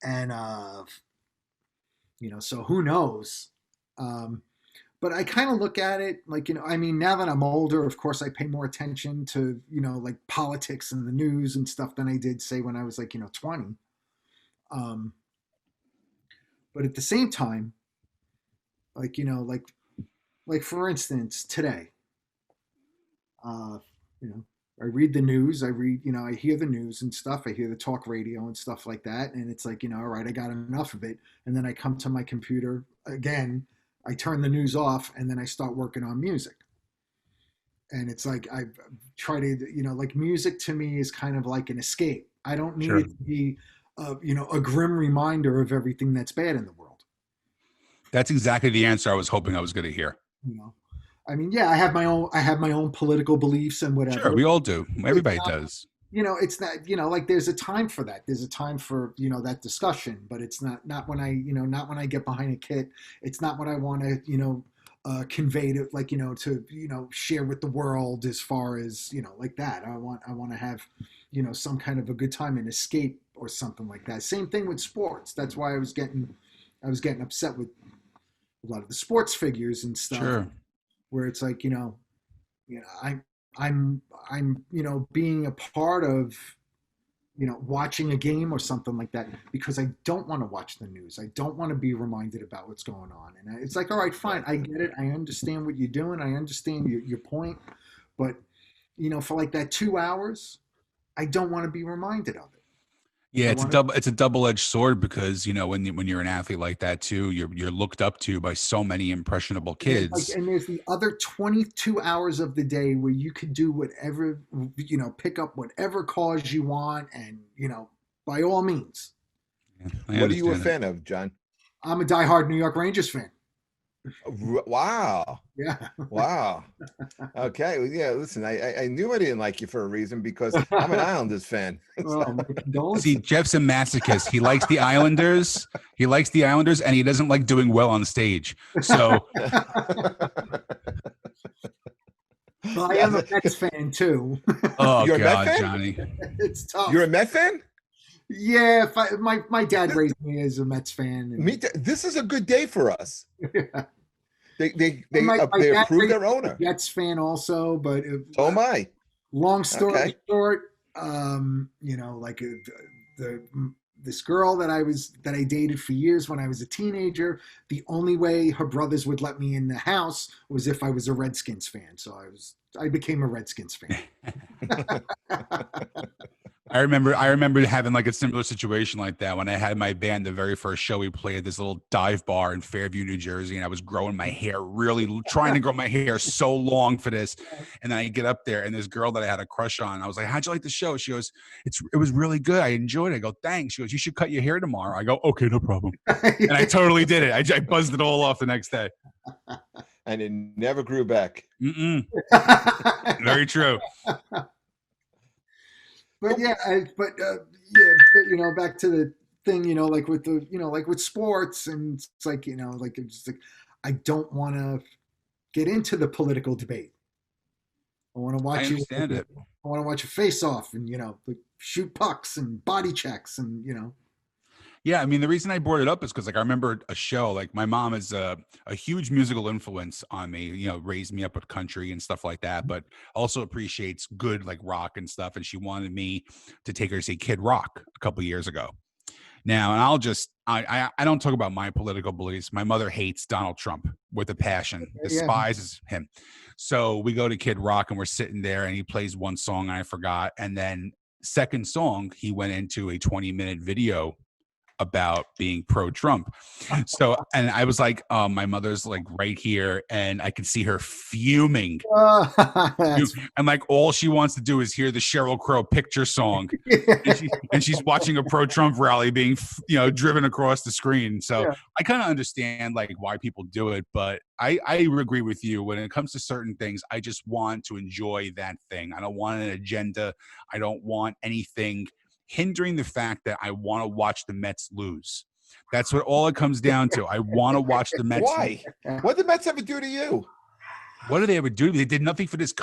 and so who knows. But I kind of look at it like, I mean, now that I'm older, of course, I pay more attention to, like politics and the news and stuff than I did, say, when I was like, 20. But at the same time, like, like for instance, today, I read the news, I hear the news and stuff. I hear the talk radio and stuff like that. And it's like, all right, I got enough of it. And then I come to my computer again, I turn the news off, and then I start working on music. And it's like I try to, like music to me is kind of like an escape. I don't need it to be, a grim reminder of everything that's bad in the world. That's exactly the answer I was hoping I was going to hear. I mean, yeah, I have my own political beliefs and whatever. Sure, we all do. Everybody does. It's not, like there's a time for that. There's a time for, that discussion, but it's not when not when I get behind a kit. It's not what I want to, convey to like, to, share with the world as far as, like that. I want to have, some kind of a good time and escape or something like that. Same thing with sports. That's why I was getting upset with a lot of the sports figures and stuff. Sure. Where it's like, I'm being a part of, watching a game or something like that because I don't want to watch the news. I don't want to be reminded about what's going on. And it's like, all right, fine. I get it. I understand what you're doing. I understand your point. But, for like that 2 hours, I don't want to be reminded of it. Yeah, I it's a want double-edged sword because when you're an athlete like that too, you're looked up to by so many impressionable kids. and there's the other 22 hours of the day where you could do whatever, pick up whatever cause you want, and by all means. Yeah, I What are you a understand it. fan of, John? I'm a diehard New York Rangers fan. Wow. Yeah. Wow. Okay. Well, yeah. Listen, I knew I didn't like you for a reason because I'm an Islanders fan. Well, my See, condolences. Jeff's a masochist. He likes the Islanders. He likes the Islanders, and he doesn't like doing well on stage. So, Well, I Yeah, am a Mets fan too. oh you're a Met God, fan? Johnny. It's tough. You're a Met fan? Yeah, my dad raised me as a Mets fan. This is a good day for us. Yeah. My They dad approved raised their me a owner. Jets fan also, but So am I. long story Okay. short, like the this girl that I dated for years when I was a teenager, the only way her brothers would let me in the house was if I was a Redskins fan. So I became a Redskins fan. I remember having like a similar situation like that when I had my band. The very first show we played at this little dive bar in Fairview, New Jersey, and I was growing my hair, really trying to grow my hair so long for this. And then I get up there, and this girl that I had a crush on, I was like, "How'd you like the show?" She goes, it was really good. I enjoyed it." I go, "Thanks." She goes, "You should cut your hair tomorrow." I go, "Okay, no problem." And I totally did it. I buzzed it all off the next day. And it never grew back. Very true. But yeah, but back to the thing, like with like with sports, and it's like, like it's like I don't want to get into the political debate. I want to I watch understand it. I want to watch a face off, and like shoot pucks and body checks, and Yeah, I mean, the reason I brought it up is because, like, I remember a show. Like, my mom is a huge musical influence on me. Raised me up with country and stuff like that, but also appreciates good like rock and stuff. And she wanted me to take her to see Kid Rock a couple years ago. Now, and I don't talk about my political beliefs. My mother hates Donald Trump with a passion, despises him. So we go to Kid Rock, and we're sitting there, and he plays one song, and I forgot, and then second song, he went into a 20-minute video about being pro-Trump. So, and I was like, my mother's like right here, and I can see her fuming. And like all she wants to do is hear the Sheryl Crow picture song. And she's watching a pro-Trump rally being, driven across the screen. So I kind of understand like why people do it, but I agree with you. When it comes to certain things, I just want to enjoy that thing. I don't want an agenda. I don't want anything hindering the fact that I want to watch the Mets lose. That's what all it comes down to. I want to watch the Mets. Why? What did the Mets ever do to you? What did they ever do? They did nothing for this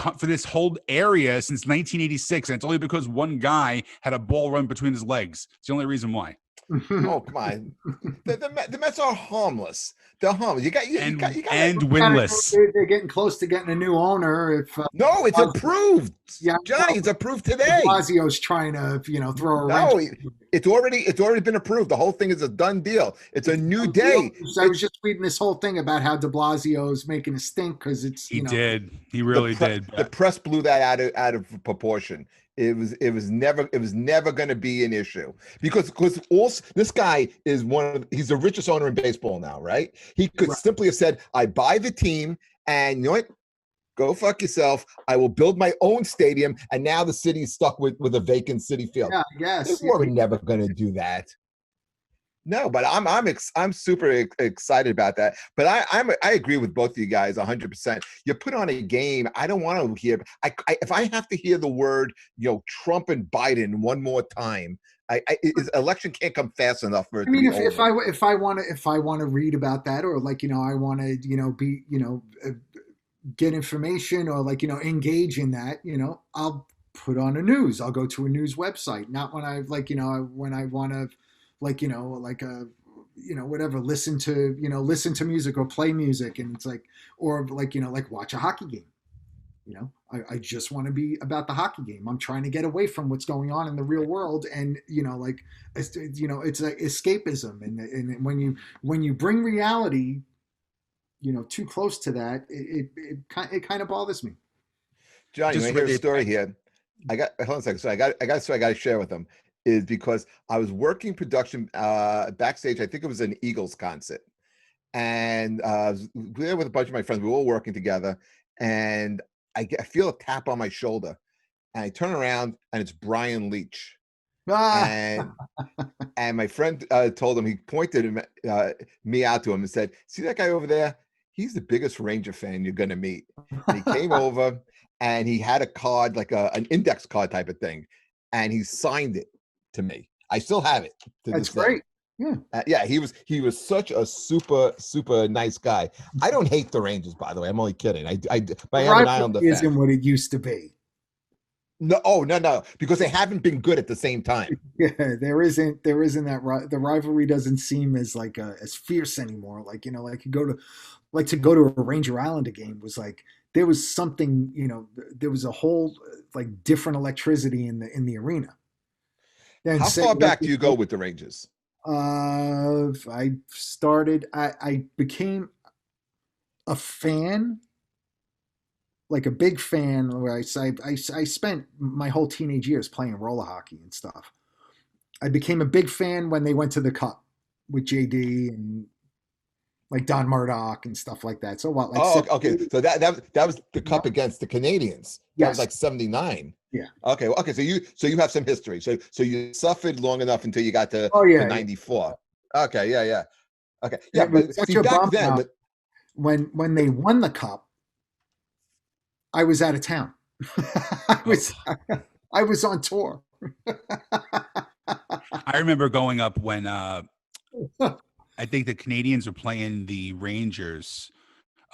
whole area since 1986, and it's only because one guy had a ball run between his legs. It's the only reason why. Oh, come on. The Mets are harmless. They're harmless. You got winless. They're getting close to getting a new owner. No, it's approved. Yeah, Johnny, it's approved today. Blasio's trying to, throw a wrench. No, it's already been approved. The whole thing is a done deal. It's a new day. I was just reading this whole thing about how de Blasio's making a stink because it's he did. He really did. The press blew that out of proportion. It was never going to be an issue because also this guy is he's the richest owner in baseball now, right? He could simply have said, "I buy the team, and you know what? Go fuck yourself. I will build my own stadium." And now the city's stuck with a vacant city field. Yeah, yes. They were never going to do that. No, but I'm super excited about that. But I agree with both of you guys 100%. You put on a game, I don't want to hear. If I have to hear the word Trump and Biden one more time, election can't come fast enough for it. If I want to read about that, or I want to get information, or engage in that, I'll put on a news. I'll go to a news website. Not when I when I want to. Whatever, listen to music or play music, and it's or watch a hockey game. I just want to be about the hockey game. I'm trying to get away from what's going on in the real world, and it's like escapism, and when you bring reality too close to that, it kind of bothers me. John, you want to hear a story here? Hold on a second. So I got to share with them. is because I was working production backstage. I think it was an Eagles concert, and I was there with a bunch of my friends. We were all working together, and I feel a tap on my shoulder, and I turn around, and it's Brian Leach. Ah, And my friend told him, he pointed me out to him and said, "See that guy over there? He's the biggest Ranger fan you're gonna meet." And he came over, and he had a card, like an index card type of thing, and he signed it to me. I still have it to that's this day. great. Yeah. Yeah, he was such a super nice guy. I don't hate the Rangers, by the way. I'm only kidding. I am an Islander fan. Isn't what it used to be. No, no, because they haven't been good at the same time. Yeah, there isn't that the rivalry doesn't seem as like as fierce anymore. Like, like you go to a Ranger Islander game was like there was something, there was a whole like different electricity in the arena. Then how far back do you go with the Rangers? I became a fan, like a big fan, where I spent my whole teenage years playing roller hockey and stuff. I became a big fan when they went to the Cup with JD and like Don Murdoch and stuff like that. So what? Like okay. So that was the Cup against the Canadians. That was like 79. Yeah. Okay. Okay. So you have some history. So you suffered long enough until you got to, 94. Yeah. Okay. Yeah. Okay. Yeah. But see, back then, when they won the Cup, I was out of town. I was on tour. I remember going up when I think the Canadians were playing the Rangers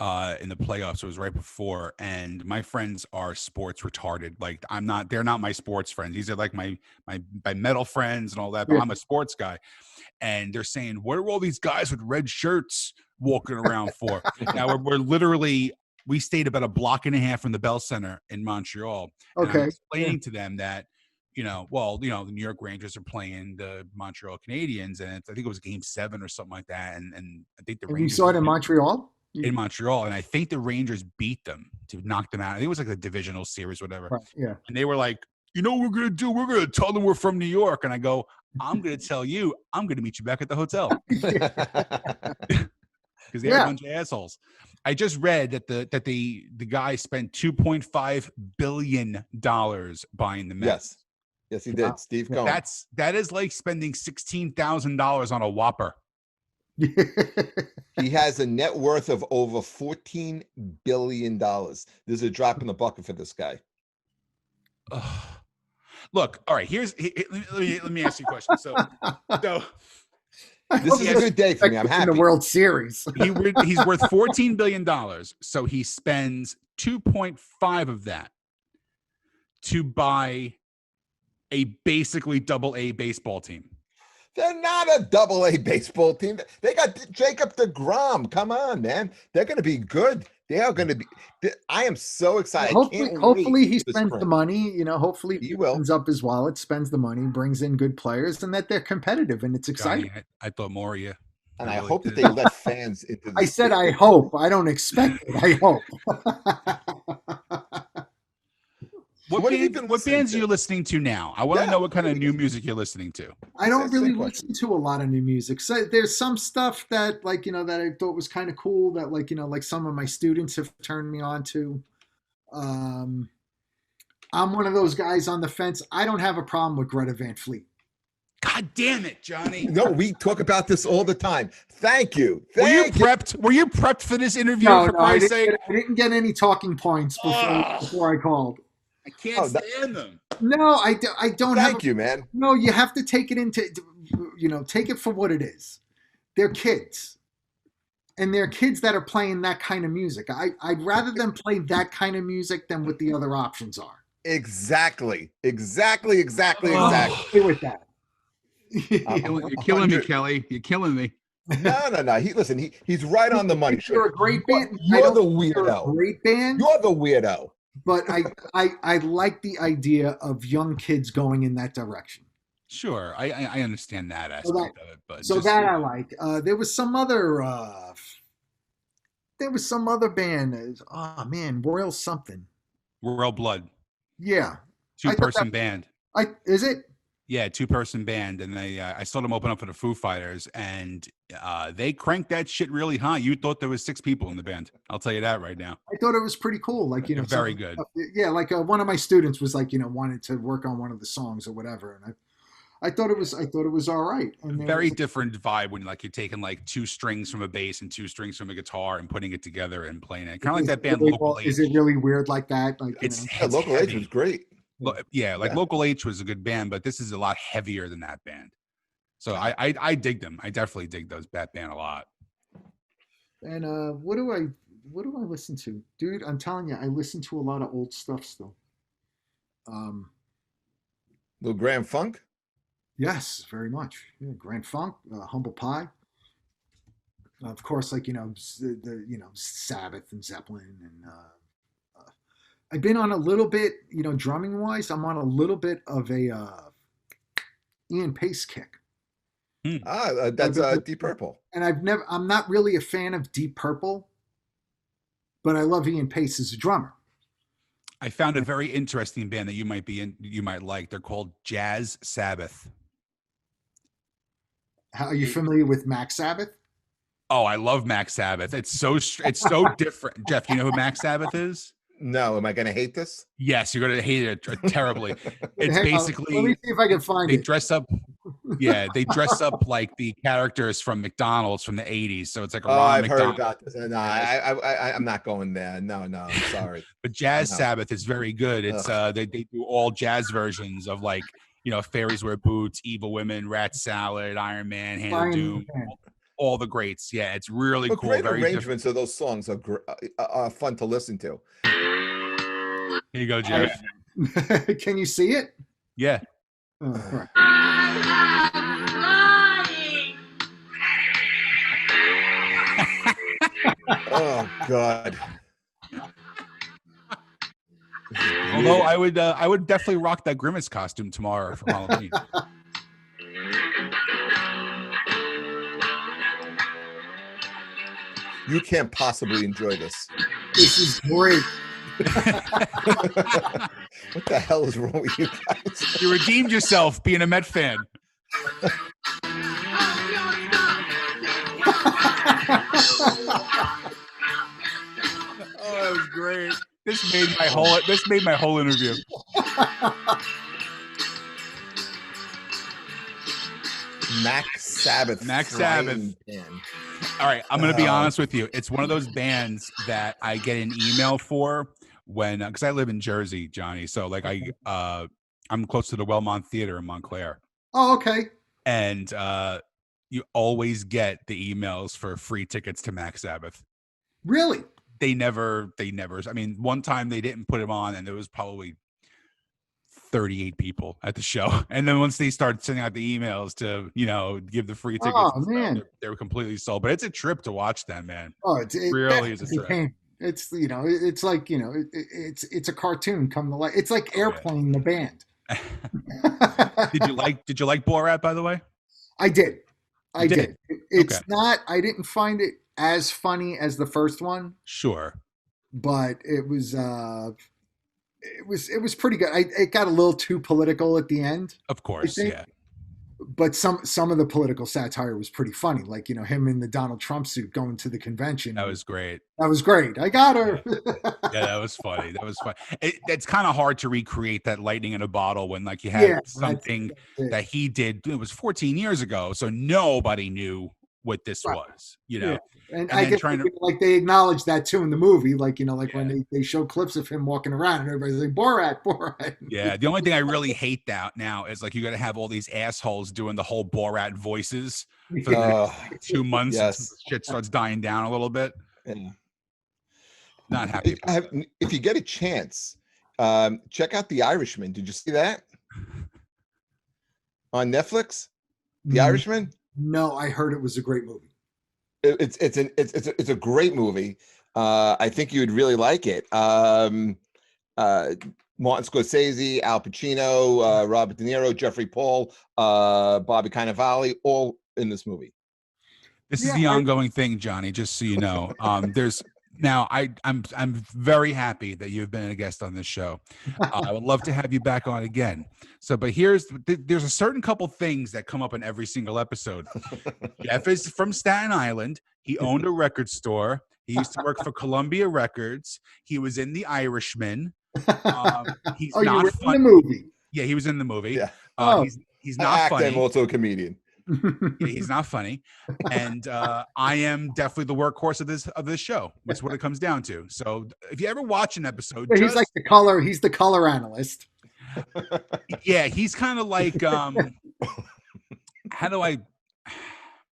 in the playoffs. It was right before, and my friends are sports retarded. Like they're not my sports friends. These are like my metal friends and all that, but I'm a sports guy. And they're saying, what are all these guys with red shirts walking around for? Now we're literally, we stayed about a block and a half from the Bell Center in Montreal. And I'm explaining to them that, the New York Rangers are playing the Montreal Canadiens, and I think it was Game 7 or something like that. And I think the Rangers. You saw it in Montreal? In Montreal, and I think the Rangers beat them to knock them out. I think it was like a divisional series, whatever. Right, yeah. And they were like, you know what we're going to do? We're going to tell them we're from New York. And I go, I'm going to tell you, I'm going to meet you back at the hotel. Because they're a bunch of assholes. I just read that the guy spent $2.5 billion buying the Mets. Yes, he did. Wow. Steve Cohen. That is like spending $16,000 on a Whopper. He has a net worth of over $14 billion. This is a drop in the bucket for this guy. Look, all right. Let me ask you a question. So this is a good day for me. I'm happy. In the World Series. He's worth $14 billion. So he spends 2.5 of that to buy a basically double-A baseball team. They're not a double-A baseball team. They got Jacob deGrom. Come on, man. They're going to be good. They are going to be. I am so excited. Hopefully he spends the money. Hopefully he opens up his wallet, spends the money, brings in good players, and that they're competitive and it's exciting. Johnny, I thought more of you. And I hope that they let fans into. I said I hope. I don't expect it. I hope. What bands are you listening to now? I want to know what kind of new music you're listening to. I don't really listen to a lot of new music. So there's some stuff that that I thought was kind of cool that like some of my students have turned me on to. I'm one of those guys on the fence. I don't have a problem with Greta Van Fleet. God damn it, Johnny. No, we talk about this all the time. Thank you. Were you prepped for this interview? No, I didn't get any talking points before I called. I can't stand them. No, I don't. Thank you, man. No, you have to take it take it for what it is. They're kids. And they're kids that are playing that kind of music. I'd rather them play that kind of music than what the other options are. Exactly. Stay with that. You're killing me, Kelly. You're killing me. No. He's right on the money. You're a great band. You're the weirdo. A great band. You're the weirdo. But I like the idea of young kids going in that direction. Sure, I understand that aspect of it, but I like. There was some other band. Oh man, Royal something. Royal Blood. Yeah, 2-person band. Is it? Yeah, 2-person band, and I saw them open up for the Foo Fighters, and they cranked that shit really high. You thought there was 6 people in the band. I'll tell you that right now. I thought it was pretty cool. Like, They're very good. Yeah, like one of my students was like, wanted to work on one of the songs or whatever, and I thought it was all right. And very different vibe when like you're taking like 2 strings from a bass and 2 strings from a guitar and putting it together and playing it. Kind of like that band Local H. Is it really weird like that? Like, it's Local H was great. Yeah, like Local H was a good band, but this is a lot heavier than that band. So I dig them. I definitely dig that band a lot. And what do I listen to, dude? I'm telling you, I listen to a lot of old stuff still. Little Grand Funk. Yes, very much. Yeah, Grand Funk, Humble Pie. Of course, like the Sabbath and Zeppelin, and I've been on a little bit, drumming wise. I'm on a little bit of a Ian Pace kick. That's Deep Purple. And I'm not really a fan of Deep Purple, but I love Ian Pace as a drummer. I found a very interesting band that you might like. They're called Jazz Sabbath. How are you familiar with Mac Sabbath? Oh, I love Mac Sabbath. It's so different. Jeff, you know who Mac Sabbath is? No, am I going to hate this? Yes, you're going to hate it terribly. It's basically. Let me see if I can find it. They dress up. Yeah, they dress up like the characters from McDonald's from the '80s. So it's like a I've McDonald. heard about this. No, I'm not going there. No, I'm sorry. But Jazz Sabbath is very good. It's they do all jazz versions of like Fairies Wear Boots, Evil Women, Rat Salad, Iron Man, Hand of Doom. All the greats. Yeah, it's really cool. Great very arrangements of those songs are fun to listen to. Here you go, Jeff. Can you see it? Yeah. Oh, Oh God. Although I would definitely rock that Grimace costume tomorrow for Halloween. You can't possibly enjoy this. This is great. What the hell is wrong with you guys? You redeemed yourself being a Met fan. Oh, that was great. This made my whole interview. Mac Sabbath. All right, I'm going to be honest with you. It's one of those bands that I get an email for because I live in Jersey, Johnny. So like I'm close to the Wellmont Theater in Montclair. Oh, okay. And you always get the emails for free tickets to Mac Sabbath. Really? They never. I mean, one time they didn't put them on, and there was probably 38 people at the show. And then once they started sending out the emails to, give the free tickets, man, they were completely sold. But it's a trip to watch them, man. Oh, it really is a trip. It's it's like it's a cartoon come to life. It's like Airplane, the band. Did you like Borat, by the way? I did. It's not. I didn't find it as funny as the first one. Sure, but it was pretty good. It got a little too political at the end. Of course, yeah. But some of the political satire was pretty funny, like him in the Donald Trump suit going to the convention. That was great. I got her. Yeah, that was funny. It's kind of hard to recreate that lightning in a bottle when like you had something that he did. It was 14 years ago, so nobody knew what this was. Yeah. And I guess they acknowledge that too in the movie, when they show clips of him walking around and everybody's like Borat. Yeah, the only thing I really hate now is like you got to have all these assholes doing the whole Borat voices for the next 2 months. Yes. Shit starts dying down a little bit. Yeah. Not happy. If you get a chance, check out The Irishman. Did you see that on Netflix? The Irishman. No, I heard it was a great movie. It's a great movie. I think you would really like it. Martin Scorsese, Al Pacino, Robert De Niro, Jeffrey Paul, Bobby Cannavale, all in this movie. This is the ongoing thing, Johnny. Just so you know, Now, I'm very happy that you've been a guest on this show. I would love to have you back on again. So, but there's a certain couple things that come up in every single episode. Jeff is from Staten Island. He owned a record store. He used to work for Columbia Records. He was in The Irishman. He's you not were funny. in the movie. Yeah, he was in the movie. Yeah. He's not funny. I'm also a comedian. Yeah, he's not funny, and I am definitely the workhorse of this show. That's what it comes down to. So if you ever watch an episode, He's like the color. He's the color analyst. Yeah, he's kind of like how do I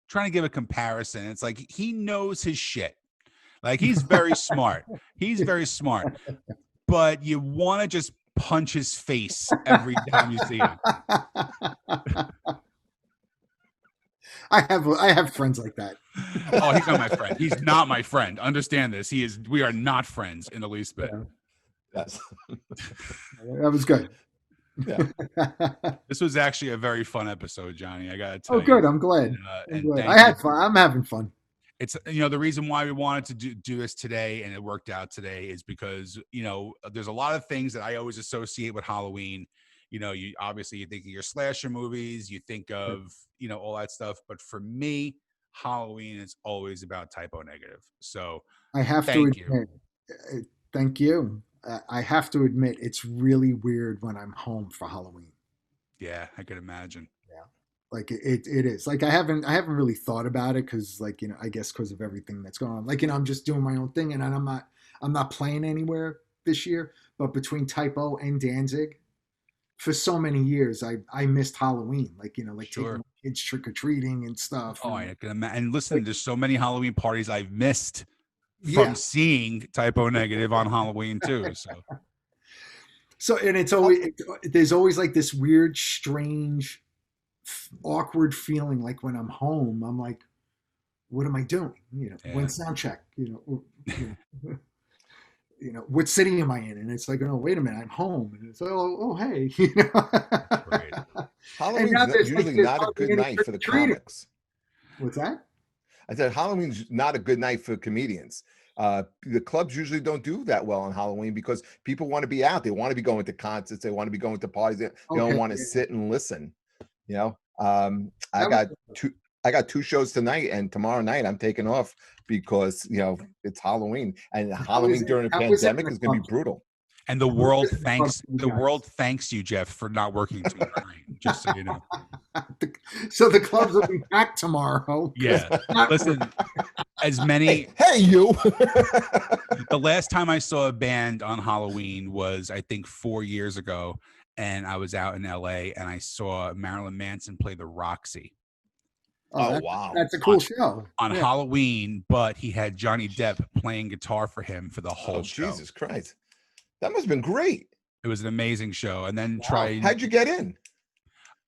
trying to give a comparison? It's like he knows his shit. Like he's very smart. He's very smart, but you want to just punch his face every time you see him. I have friends like that. Oh, he's not my friend. He's not my friend. Understand this. We are not friends in the least bit. Yeah. Yes. That was good. Yeah. This was actually a very fun episode, Johnny. I gotta tell you. Oh, good. I'm glad. And I had fun. I'm having fun. It's the reason why we wanted to do this today, and it worked out today, is because there's a lot of things that I always associate with Halloween. You obviously you think of your slasher movies, you think of all that stuff, but for me, Halloween is always about typo negative. So I have to admit, thank you. I have to admit, it's really weird when I'm home for Halloween. Yeah, I could imagine. Yeah, like it is. Like I haven't really thought about it because, I guess because of everything that's going on. I'm just doing my own thing, and I'm not playing anywhere this year. But between Typo and Danzig, for so many years, I missed Halloween. Sure. Taking kids trick or treating and stuff. Oh, I can imagine. And listen, there's so many Halloween parties I've missed from seeing typo negative on Halloween too. So and it's always there's always like this weird, strange, awkward feeling. Like when I'm home, I'm like, what am I doing? When sound check, what city am I in? And it's like, oh, wait a minute, I'm home. And it's oh, hey, Right. Halloween's usually not a good night for the comics. What's that? I said Halloween's not a good night for comedians. The clubs usually don't do that well on Halloween because people want to be out. They want to be going to concerts. They want to be going to parties. They don't want to sit and listen. I got two shows tonight, and tomorrow night I'm taking off because it's Halloween, and Halloween during a pandemic is going to be brutal. And the world thanks you, Jeff, for not working tonight. Just so you know. So the clubs will be packed tomorrow. Yeah. Listen, as many. Hey, you. The last time I saw a band on Halloween was, I think, 4 years ago, and I was out in LA, and I saw Marilyn Manson play the Roxy. Oh, wow. That's a cool show. On Halloween, but he had Johnny Depp playing guitar for him for the whole show. Jesus Christ. That must have been great. It was an amazing show. And then How'd you get in?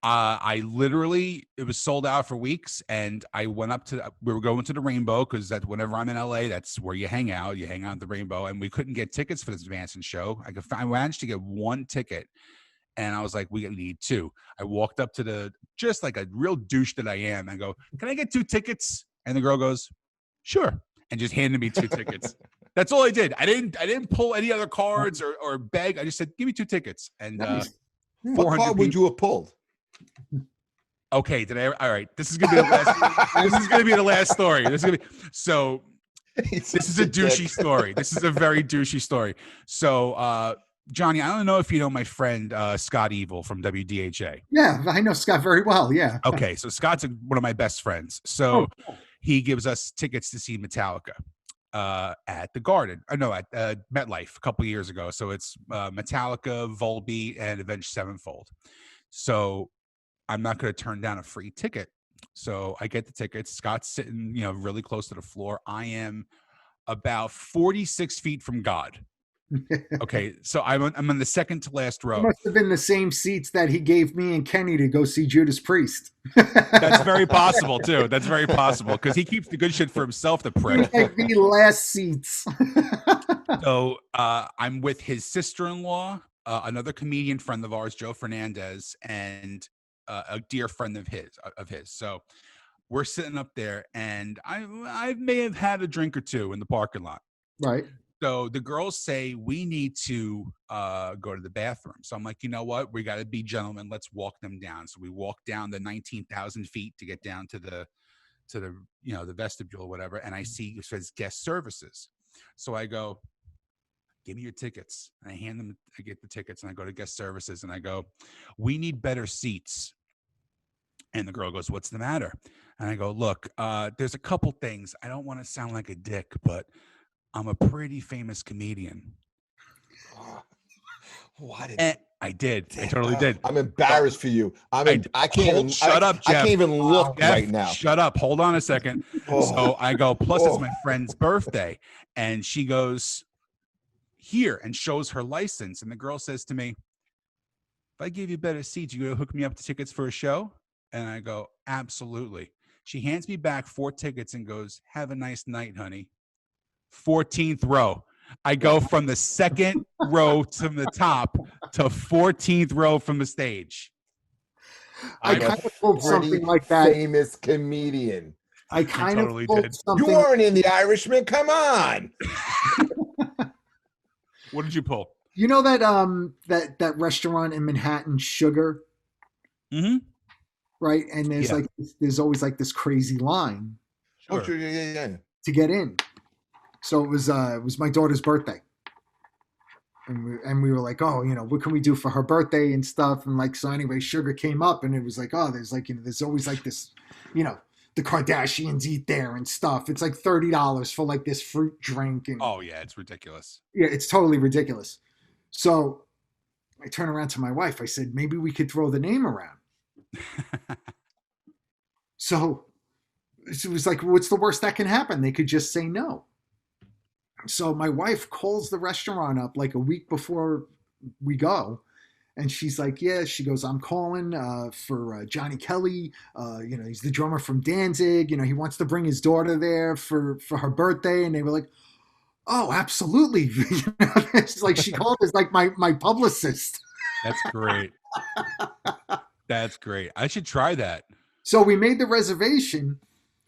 It was sold out for weeks, and I went up we were going to the Rainbow because that's whenever I'm in LA, that's where you hang out. You hang out at the Rainbow, and we couldn't get tickets for this Manson show. I managed to get one ticket, and I was like, we need two. I walked up to just like a real douche that I am, and go, can I get 2 tickets? And the girl goes, sure, and just handed me 2 tickets. That's all I did. I didn't pull any other cards or beg. I just said, give me 2 tickets. And what card would you have pulled? Okay, all right. This is gonna be the last. This is gonna be the last story. This is a douchey story. This is a very douchey story. So, Johnny, I don't know if you know my friend Scott Evil from WDHA. Yeah, I know Scott very well. Yeah. Okay, so Scott's one of my best friends. So he gives us tickets to see Metallica at the Garden. I know at MetLife a couple years ago. So it's Metallica, Volbeat, and Avenged Sevenfold. So I'm not going to turn down a free ticket. So I get the tickets. Scott's sitting, really close to the floor. I am about 46 feet from God. Okay, so I'm on the second to last row. It must have been the same seats that he gave me and Kenny to go see Judas Priest. That's very possible too. That's very possible because he keeps the good shit for himself. The prick. Like the last seats. So I'm with his sister-in-law, another comedian friend of ours, Joe Fernandez, and a dear friend of his. So we're sitting up there, and I may have had a drink or two in the parking lot. Right. So the girls say we need to go to the bathroom. So I'm like, you know what? We got to be gentlemen. Let's walk them down. So we walk down the 19,000 feet to get down to the the vestibule or whatever. And I see it says guest services. So I go, give me your tickets. And I hand them. I get the tickets and I go to guest services and I go, we need better seats. And the girl goes, what's the matter? And I go, look, there's a couple things. I don't want to sound like a dick, but I'm a pretty famous comedian. Why did I did. I totally did. I'm embarrassed for you. I can't even shut up, Jeff. I can't even look Jeff, right now. Shut up. Hold on a second. So I go, plus it's my friend's birthday. And she goes, here, and shows her license. And the girl says to me, if I give you better seats, you gonna hook me up to tickets for a show? And I go, absolutely. She hands me back 4 tickets and goes, have a nice night, honey. 14th row. I go from the second row to the top to 14th row from the stage. I kind of pulled something like that. Famous comedian. I kind of totally pulled did. something. You weren't in The Irishman. Come on. What did you pull? You know that that restaurant in Manhattan, Sugar? Mm-hmm. Right, and there's always like this crazy line. Sure. Oh, sure, yeah. To get in. So it was my daughter's birthday, and we were like, oh, what can we do for her birthday and stuff, and like, so anyway, Sugar came up, and it was like, oh, there's like, there's always like this, the Kardashians eat there and stuff. It's like $30 for like this fruit drink, and oh yeah, it's ridiculous. Yeah, it's totally ridiculous. So I turn around to my wife. I said, maybe we could throw the name around. So it was like, what's the worst that can happen? They could just say no. So my wife calls the restaurant up like a week before we go. And she's like, yeah, she goes, I'm calling for Johnny Kelly. He's the drummer from Danzig. He wants to bring his daughter there for her birthday. And they were like, oh, absolutely. It's like she called as like my publicist. That's great. That's great. I should try that. So we made the reservation.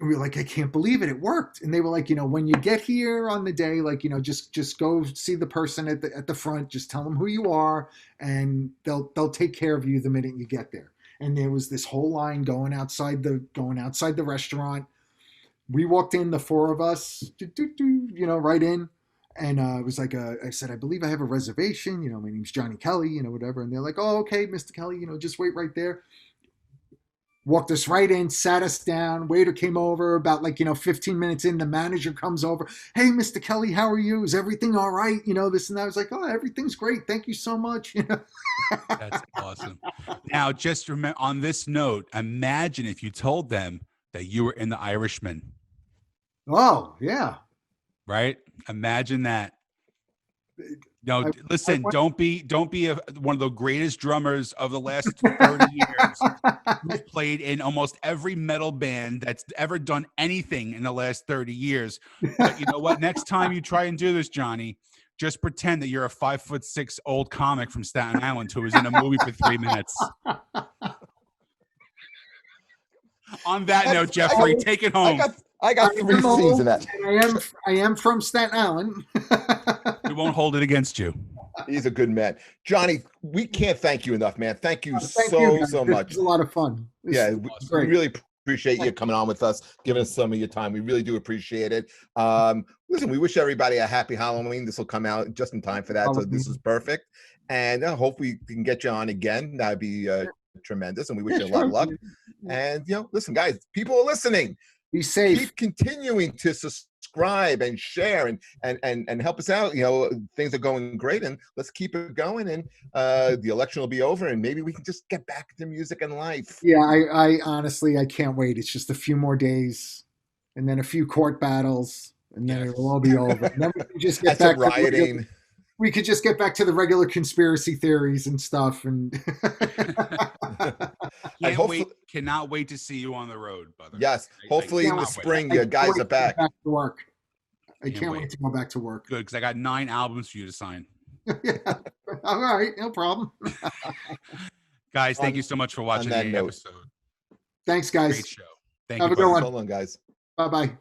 And we were like, I can't believe it. It worked. And they were like, when you get here on the day, like, just go see the person at the front. Just tell them who you are, and they'll take care of you the minute you get there. And there was this whole line going outside the restaurant. We walked in, the 4 of us, right in. And it was like, I said, I believe I have a reservation. My name's Johnny Kelly, whatever. And they're like, oh, okay, Mr. Kelly, just wait right there. Walked us right in, sat us down. Waiter came over about 15 minutes in. The manager comes over. Hey, Mr. Kelly, how are you? Is everything all right? This and that. I was like, oh, everything's great. Thank you so much. That's awesome. Now, just remember, on this note, imagine if you told them that you were in The Irishman. Oh, yeah. Right? Imagine that. No, listen, don't be one of the greatest drummers of the last 30 years. You've played in almost every metal band that's ever done anything in the last 30 years. But you know what? Next time you try and do this, Johnny, just pretend that you're a 5'6" old comic from Staten Island who was in a movie for 3 minutes. On that note, Jeffrey, take it home. I got 3 scenes of that. I am from Staten Island. We won't hold it against you. He's a good man. Johnny, we can't thank you enough, man. Thank you so much. It was a lot of fun. We really appreciate you coming on with us, giving us some of your time. We really do appreciate it. Listen, we wish everybody a happy Halloween. This will come out just in time for that. So this is perfect. And I hope we can get you on again. That'd be tremendous. And we wish you a lot of luck. And, listen, guys, people are listening. Be safe. Keep continuing to subscribe and share and help us out. Things are going great, and let's keep it going. And the election will be over, and maybe we can just get back to music and life. Yeah, I honestly, I can't wait. It's just a few more days, and then a few court battles, and then it'll all be over. And then we can just get back to rioting. We could just get back to the regular conspiracy theories and stuff. And cannot wait to see you on the road, brother. Yes, hopefully in the spring, you guys are back. Back to work. I can't wait to go back to work. Good, because I got 9 albums for you to sign. Yeah. All right, no problem. Guys, thank you so much for watching the episode. Thanks, guys. Great show. Have a good one. So long, guys. Bye-bye.